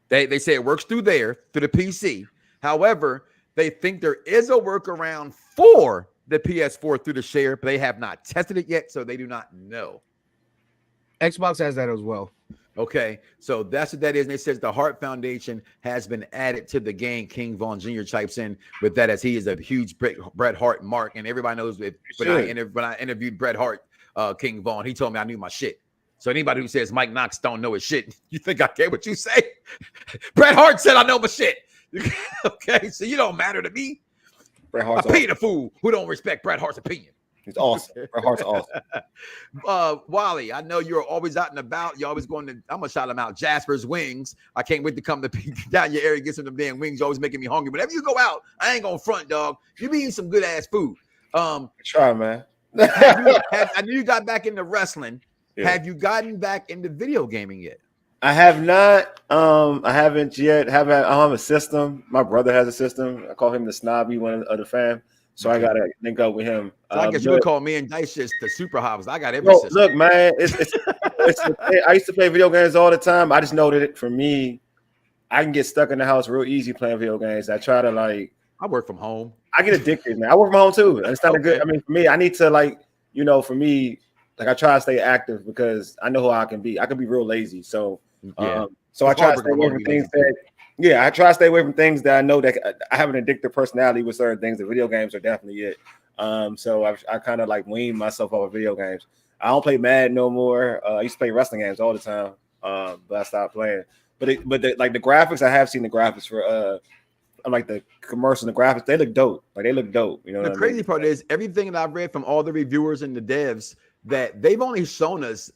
They say it works through there, through the PC. However, they think there is a workaround for the PS4 through the share, but they have not tested it yet, so they do not know. Xbox has that as well. Okay, so that's what that is. And it says the Hart Foundation has been added to the game. King Vaughn Jr. chipes in with that as he is a huge Bret Hart mark, and everybody knows it. When I interviewed Bret Hart, King Vaughn, he told me I knew my shit. So anybody who says Mike Knox don't know his shit, you think I care what you say? Bret Hart said I know my shit. Okay, so you don't matter to me. Bret Hart's I paid a fool who don't respect Bret Hart's opinion. He's awesome. Bret Hart's awesome. Wally, I know you're always out and about. You're always going to, I'm going to shout him out, Jasper's Wings. I can't wait to come to down your area and get some of them damn wings. You're always making me hungry. Whenever you go out, I ain't going to front, dog. You be eating some good-ass food. Try, man. I knew you got back into wrestling. Yeah. Have you gotten back into video gaming yet? I have not. I haven't yet. I have a system. My brother has a system. I call him the snobby one of the fam. So I gotta link up with him. So I guess you would call me and Dice just the super hobbs. I got every system. Look, man, I used to play video games all the time. I just know that for me, I can get stuck in the house real easy playing video games. I try to I work from home. I get addicted, man. I work from home too. It's not a good. I mean, for me, I need to for me, I try to stay active because I know who I can be. I can be real lazy. So yeah. So I try to stay away from things that. Yeah, I try to stay away from things that I know that I have an addictive personality with certain things. The video games are definitely it. So I kind of wean myself off of video games. I don't play Madden no more. I used to play wrestling games all the time, but I stopped playing. But the graphics, I have seen the graphics for the commercial and the graphics. They look dope. They look dope. You know. The crazy part is everything that I've read from all the reviewers and the devs that they've only shown us.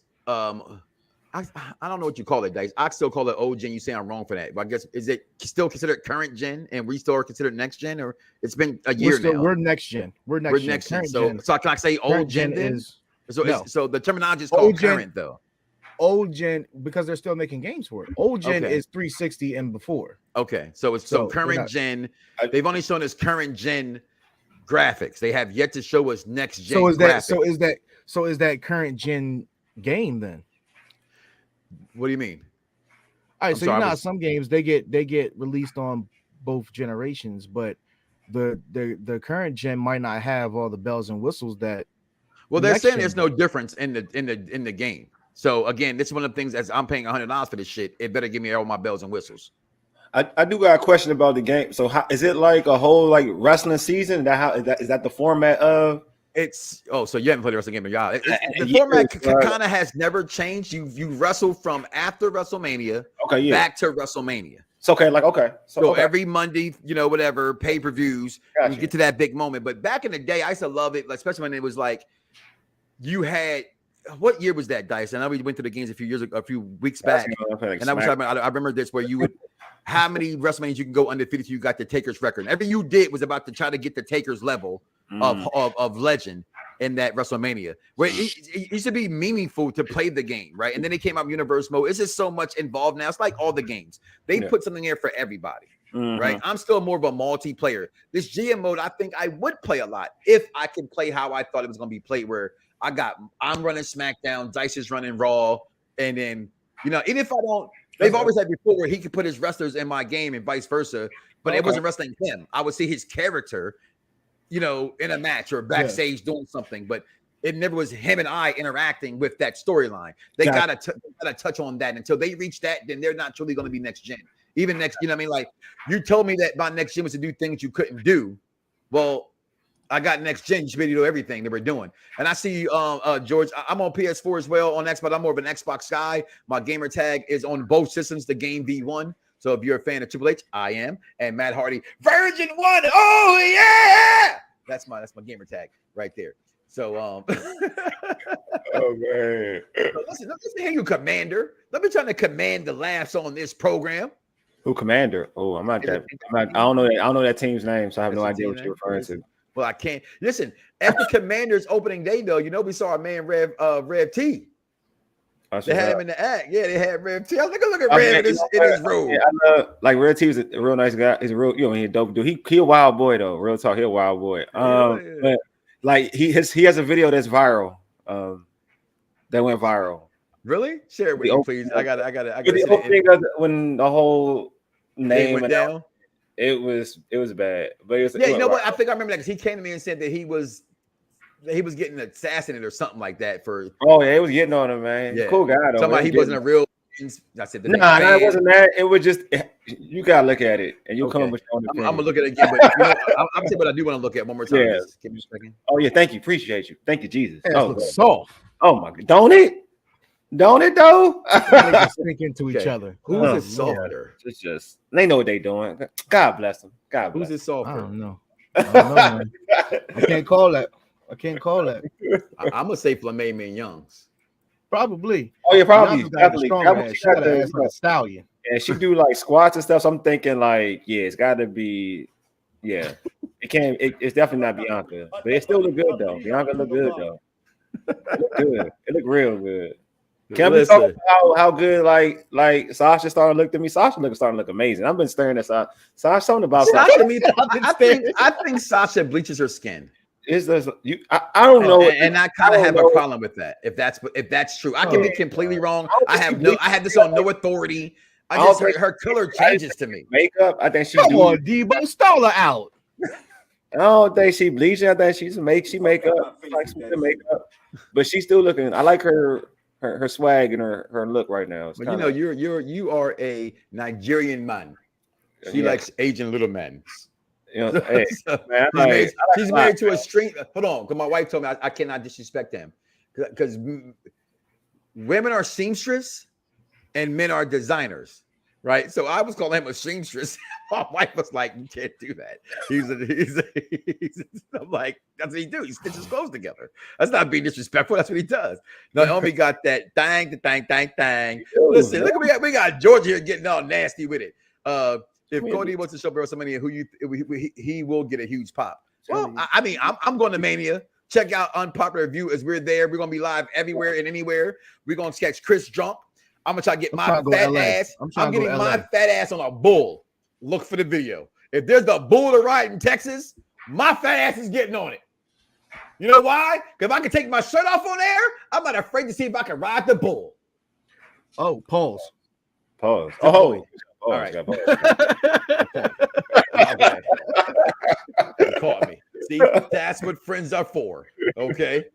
I don't know what you call it, Dice. I still call it old gen. You say I'm wrong for that. But I guess is it still considered current gen and we still are considered next gen, or it's been a year now? We're next gen. We're next gen. So can I say old gen then? So the terminology is called old current though. Old gen because they're still making games for it. Old gen is 360 and before. Okay, so it's current gen. They've only shown us current gen graphics. They have yet to show us next gen. So is that current gen game then? What do you mean? All right, so some games they get released on both generations, but the current gen might not have all the bells and whistles that. Well, they're saying there's no difference in the game. So again, this is one of the things as I'm paying $100 for this shit. It better give me all my bells and whistles. I do got a question about the game. So how is it like a whole wrestling season? Is that the format of? So you haven't played the wrestling game in y'all. The format kind of has never changed. You wrestle from after WrestleMania back to WrestleMania. It's okay. So every Monday, whatever, pay-per-views, you get to that big moment. But back in the day, I used to love it, especially when it was you had what year was that, Dice? I know we went to the games a few weeks back. And I remember this where you would how many WrestleManias you can go undefeated. You got the Taker's record. Everything you did was about to try to get the Taker's level of legend in that WrestleMania, where it used to be meaningful to play the game, right? And then they came out universe mode. It's just so much involved now. It's like all the games. They put something there for everybody, right? I'm still more of a multiplayer. This GM mode, I think I would play a lot if I could play how I thought it was going to be played, where I'm running SmackDown, Dice is running Raw, and then, even if I don't, they've always had before where he could put his wrestlers in my game and vice versa, but it wasn't wrestling him. I would see his character, in a match or backstage doing something, but it never was him and I interacting with that storyline. They gotta touch on that. Until they reach that, then they're not truly going to be next gen. Even next, you told me that my next gen was to do things you couldn't do. Well, I got next gen. You should be able to do everything that we're doing. And I see George, I'm on PS4 as well on Xbox. I'm more of an Xbox guy. My gamer tag is on both systems, the game V1. So if you're a fan of Triple H, I am, and Matt Hardy, Virgin One. Oh yeah, that's my gamer tag right there. So Oh man. so listen to you, Commander. Let me try to command the laughs on this program. Who Commander? Oh, I don't know that. I don't know that team's name, so I have no idea what you're referring to. Well, I can't listen. At the Commanders opening day, though, we saw our man Rev T. They had him in the act. Yeah, they had Rev T. I was like, look at Rev in his robe. Yeah, I love, like Rev T is a real nice guy. He's a real, he's a dope dude. He a wild boy though. Real talk, he a wild boy. But like he has a video that's viral. That went viral. Really? Share it with me, please. I got the opening when the whole name went down. It was bad, but it was, yeah. You know what? I think I remember that because he came to me and said that he was getting assassinated or something like that. For it was getting on him, man. Yeah. Cool guy though. Somebody he wasn't a real. I said no, it wasn't that. It was just you gotta look at it and you come up with your own opinion. I'm gonna look at it again, but I'm saying what I do want to look at one more time. Yeah. Just give me a second. Oh yeah, thank you, appreciate you, thank you, Jesus. Soft. Oh my God, don't it though? Sink into each other. Who's it softer? It's just they know what they doing. God bless them. God bless. Who's it softer? I don't know, man. I can't call that. I'm gonna say Flamme Young's. Probably. Oh yeah, probably. She got the ass like a stallion. And she do like squats and stuff. So I'm thinking like, yeah, it's got to be, yeah. It's definitely not Bianca, but it still look good though. Bianca look good though. It look good. It look real good. Can we talk about how good like Sasha starting to look to me? Sasha starting to look amazing. I've been staring at Sasha. Sasha something about Sasha. I think Sasha bleaches her skin. I don't know, and I kind of have a problem with that. If that's true, I can be completely wrong. I have this on no authority. I just her color changes to me. Makeup, I think she. Come on, Debo, stall her out. I don't think she bleaching. I think she makeup, like some good makeup, but she's still looking. I like her swag and her look right now. But you are a Nigerian man. She likes Asian little men. Hey, man, she's married to a string. Hold on, because my wife told me I cannot disrespect him because women are seamstress and men are designers, right? So I was calling him a seamstress. My wife was like, "You can't do that." I'm like, "That's what he do. He stitches clothes together. That's not being disrespectful. That's what he does." Naomi got that thang. Listen, look at we got George here getting all nasty with it. If Cody wants to show WrestleMania, he will get a huge pop. Well, I'm going to Mania. Check out Unpopular Review as we're there. We're going to be live everywhere and anywhere. We're going to catch Chris drunk. I'm going to try to get my fat ass. I'm getting my fat ass on a bull. Look for the video. If there's the bull to ride in Texas, my fat ass is getting on it. You know why? Because if I can take my shirt off on air, I'm not afraid to see if I can ride the bull. Oh, pause. Oh. All right. You caught me. See, that's what friends are for. Okay.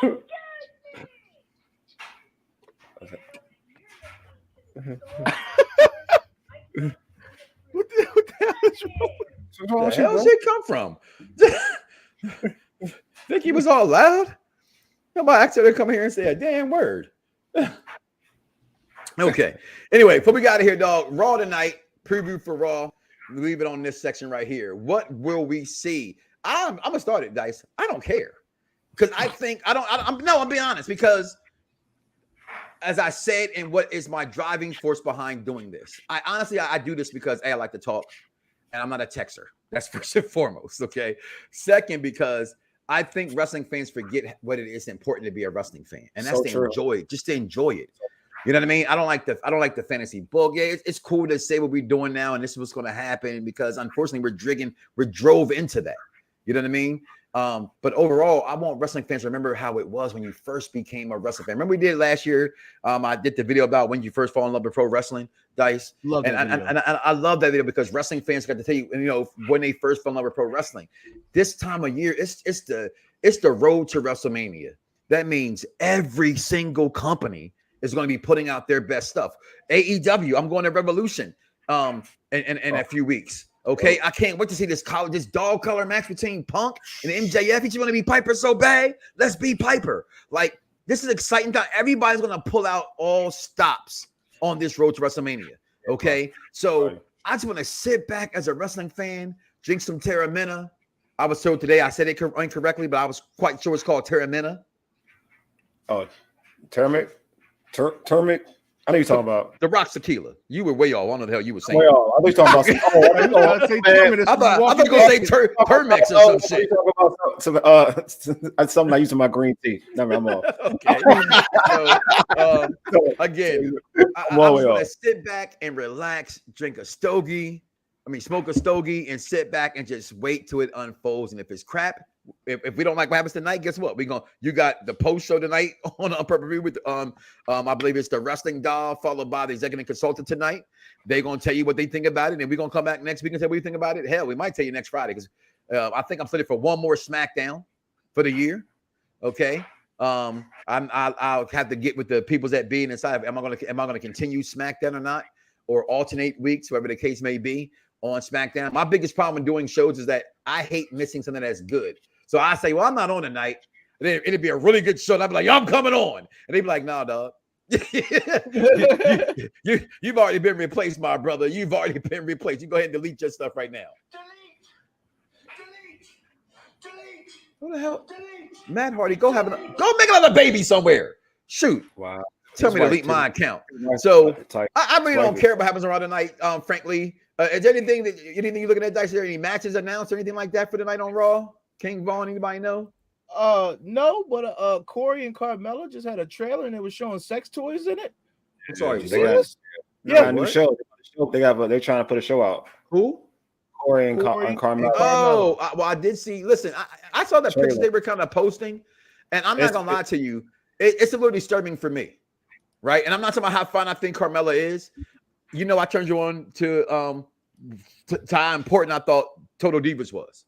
What the hell is wrong? Where the hell did it come from? Think he was all loud? Nobody actually come here and say a damn word. Okay. Anyway, before we got out of here, dog, Raw tonight, preview for Raw. Leave it on this section right here. What will we see? I'm gonna start it, Dice. I don't care. Because I'm being honest, because as I said, and what is my driving force behind doing this? I honestly do this because I like to talk and I'm not a texter. That's first and foremost. Okay. Second, because I think wrestling fans forget what it is important to be a wrestling fan, and that's enjoy it, just to enjoy it. You know what I mean? I don't like the fantasy book. Yeah, it's cool to say what we're doing now and this is what's going to happen because unfortunately we're drove into that. You know what I mean? But overall, I want wrestling fans to remember how it was when you first became a wrestling fan. Remember we did last year? I did the video about when you first fall in love with pro wrestling, Dice. And I love that video because wrestling fans got to tell you, when they first fell in love with pro wrestling. This time of year, it's the road to WrestleMania. That means every single company is going to be putting out their best stuff. AEW, I'm going to Revolution in a few weeks. Okay, I can't wait to see this dog color match between Punk and MJF. He's going to be Piper so bad. Let's be Piper. Like, this is exciting time. Everybody's going to pull out all stops on this road to WrestleMania. Okay, so Right. I just want to sit back as a wrestling fan, drink some Terramina. I was told today I said it incorrectly, but I was quite sure it's called Terramina. Oh, turmeric. I know you're talking about. The Rock's tequila. You were way off. I don't know the hell you were saying. Well, I thought you were talking about. I say 2 minutes. I thought you were gonna say Termex or some shit. Something I use in my green tea. Never, I'm off. Okay. So, again, I was gonna sit back and relax, drink a stogie. Smoke a stogie and sit back and just wait till it unfolds. And if it's crap, if we don't like what happens tonight, guess what? You got the post show tonight on pay-per-view with I believe it's the Wrestling Doll, followed by the executive consultant tonight. They're gonna tell you what they think about it, and we're gonna come back next week and say what you think about it. Hell, we might tell you next Friday because I think I'm slated for one more SmackDown for the year. Okay. I'll have to get with the peoples that be inside. Am I gonna continue SmackDown or not, or alternate weeks, whatever the case may be on SmackDown? My biggest problem in doing shows is that I hate missing something that's good. So I say, well, I'm not on tonight. And then it'd be a really good show. And I'd be like, I'm coming on. And they'd be like, nah, dog. You've already been replaced, my brother. You've already been replaced. You go ahead and delete your stuff right now. Delete. Who the hell? Matt Hardy, go make another baby somewhere. Shoot. Wow. Tell me to delete my account. So I really don't care what happens around tonight, frankly. Is there anything you're looking at, Dice? Is there any matches announced or anything like that for tonight on Raw? King Vaughn, anybody know? No, but Corey and Carmella just had a trailer and it was showing sex toys in it. I'm sorry, they got a new show. They're trying to put a show out. Who? Corey and Carmella. Oh, well, I did see. Listen, I saw the pictures they were kind of posting, and I'm not gonna lie to you, it's a little disturbing for me, right? And I'm not talking about how fun I think Carmella is. You know, I turned you on to how important I thought Total Divas was.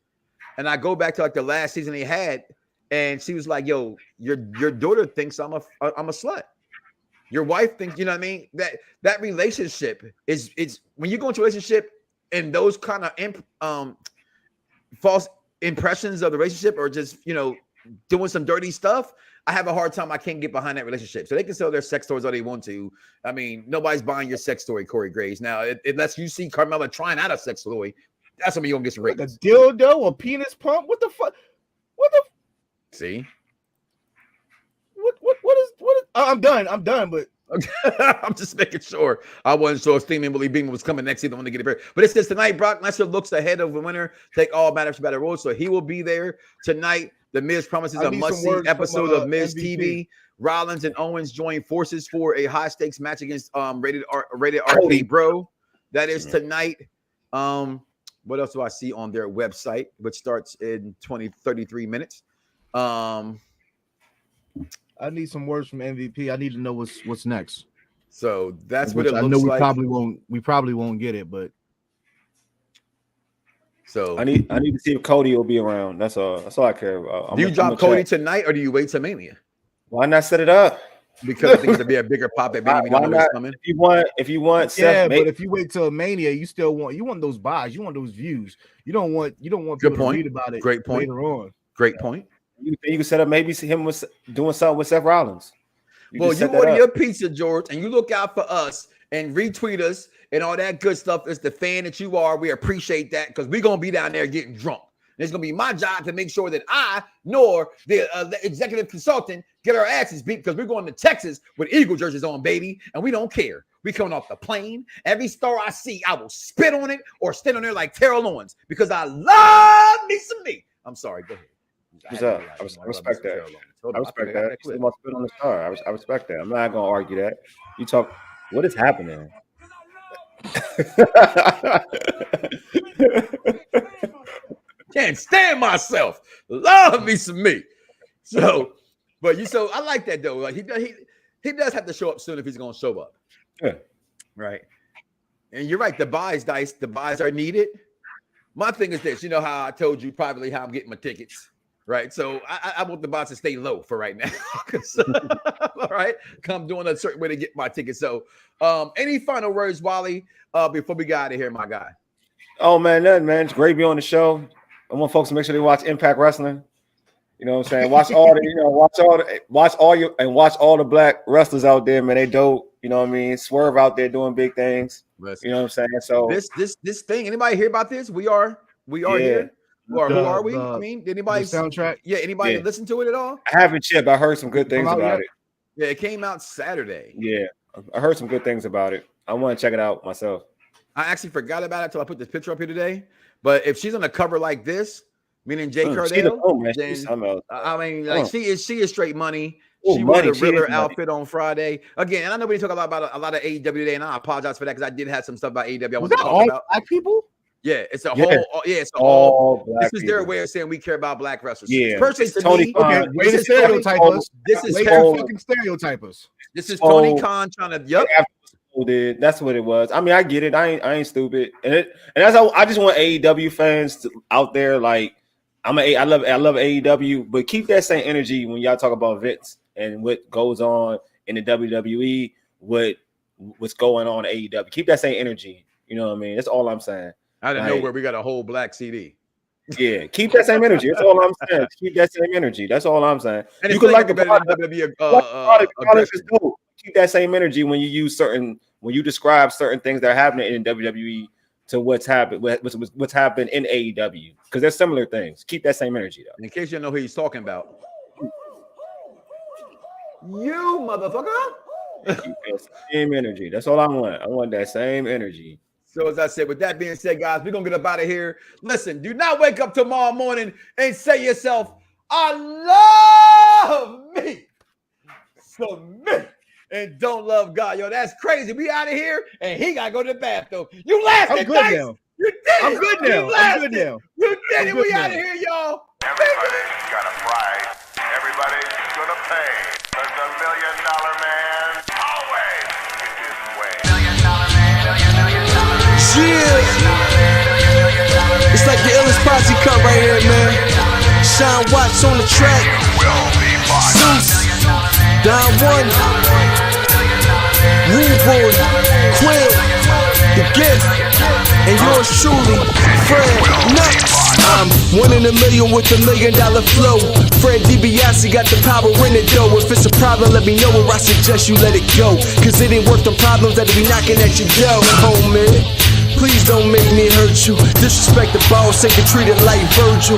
And I go back to like the last season they had, and she was like, "Yo, your daughter thinks I'm a slut. Your wife thinks, you know what I mean? That relationship is when you go into a relationship and those kind of false impressions of the relationship, or just doing some dirty stuff. I have a hard time. I can't get behind that relationship. So they can sell their sex toys all they want to. I mean, nobody's buying your sex toy, Corey Graves. Now, unless you see Carmella trying out a sex toy. That's when you're gonna get some ratings. Like a dildo, a penis pump. What the fuck? See? What is? I'm done. But I'm just making sure. I wasn't sure if Steaming Willie Beam was coming next season. I want to get it very. But it says tonight, Brock Lesnar looks ahead of the winner. Take all matters to Battle Road, so he will be there tonight. The Miz promises a must-see episode of Miz MVP. TV. Rollins and Owens join forces for a high-stakes match against rated arcade bro. That is tonight. What else do I see on their website, which starts in 33 minutes? I need some words from MVP. I need to know what's next. So that's what it looks I know we like. probably won't get it, but so I need to see if Cody will be around. That's all I care about. Do you drop Cody tonight, or do you wait till Mania? Why not set it up? Because I think it's to be a bigger pop at Mania. Why not? Coming. If you want Seth, yeah, but if you wait till Mania, you want those buys, you want those views. You don't want people to read about it. Great point. Later on. Great point. You can set up maybe him was doing something with Seth Rollins. You order your pizza, George, and you look out for us and retweet us and all that good stuff. As the fan that you are, we appreciate that because we're gonna be down there getting drunk. And it's gonna be my job to make sure that I nor the executive consultant get our asses beat because we're going to Texas with Eagle jerseys on, baby, and we don't care. We coming off the plane. Every star I see, I will spit on it or stand on there like Terrell Owens because I love me some me. I'm sorry. Go ahead. What's up? I respect that. I respect that. You must spit on the star. I respect that. I'm not gonna argue that. You talk. What is happening? Can't stand myself. Love me some me. So I like that though. Like he does have to show up soon if he's gonna show up. Yeah. Right. And you're right. The buys are needed. My thing is this. You know how I told you privately how I'm getting my tickets. Right. So I want the buys to stay low for right now. All right. I'm doing a certain way to get my tickets. So any final words, Wally, before we get out of here, my guy? Oh man, nothing, man. It's great to be on the show. I want folks to make sure they watch Impact Wrestling. You know what I'm saying? Watch all the, watch all the black wrestlers out there, man. They dope. You know what I mean? Swerve out there doing big things. Listen, You know what I'm saying? So this thing. Anybody hear about this? We are Yeah. here. Or who are we? The- I mean, did anybody the soundtrack? Yeah, anybody Yeah. listen to it at all? I haven't yet, but I heard some good things Come out about yet? it. Yeah, it came out Saturday. Yeah, I heard some good things about it. I want to check it out myself. I actually forgot about it until I put this picture up here today. But if she's on a cover like this, meaning Jay She's the Cardale, phone, man. then She's something else. I mean, like she is straight money. Oh, She wore money. the She Riddler is money. outfit on Friday. Again, and I know we talk a lot about AEW today, and I apologize for that because I did have some stuff about AEW I Was wanted to that talk all about. black people? Yeah, it's a Yeah. whole. Yeah, it's a whole. All black This is their people. way of saying we care about black wrestlers. Yeah. Personally, to Tony me, Khan. Okay, way to this is stereotype Tony- us. this is Way to Tony- fucking stereotype us. This is Tony Oh. Khan trying to. Yup. Did that's what it was. I mean, I get it. I ain't stupid, and that's how I just want AEW fans out there. Like I love AEW, but keep that same energy when y'all talk about Vince and what goes on in the WWE. What's going on in AEW? Keep that same energy. You know what I mean? That's all I'm saying. Out of Like- nowhere, we got a whole black CD. Yeah, keep that same energy. That's all I'm saying. Keep that same energy. That's all I'm saying. And You it's can like better the than product. WWE Product aggression. is dope. Keep that same energy when you use when you describe certain things that are happening in WWE to what's happened in AEW, because they're similar things. Keep that same energy though. In case you don't know who he's talking about, you motherfucker. Keep that same energy. That's all I want. I want that same energy. So as I said, with that being said, guys, we're gonna get up out of here. Listen, do not wake up tomorrow morning and say to yourself, I love me some me and don't love God. Yo, that's crazy. We out of here and he gotta go to the bathroom. You lasted, I'm good Dice. now. You did it. I'm good now. You I'm lasted. good now. You did I'm it. good We now. out of here, y'all. Everybody's got a price. Everybody's gonna pay. But the $1 million man always gets his way. Yeah. It's like the illest posse come right here, man. Sean Watts on the track. Zeus, Don One, Rude Boy, Quill, The Gift, and yours truly, Fred Nuts. I'm 1 in a million with $1 million flow. Fred DiBiase got the power in it though. If it's a problem, let me know, or I suggest you let it go. Cause it ain't worth the problems that'll be knocking at your door, homie. Please don't make me hurt you. Disrespect the boss, ain't treated like Virgil.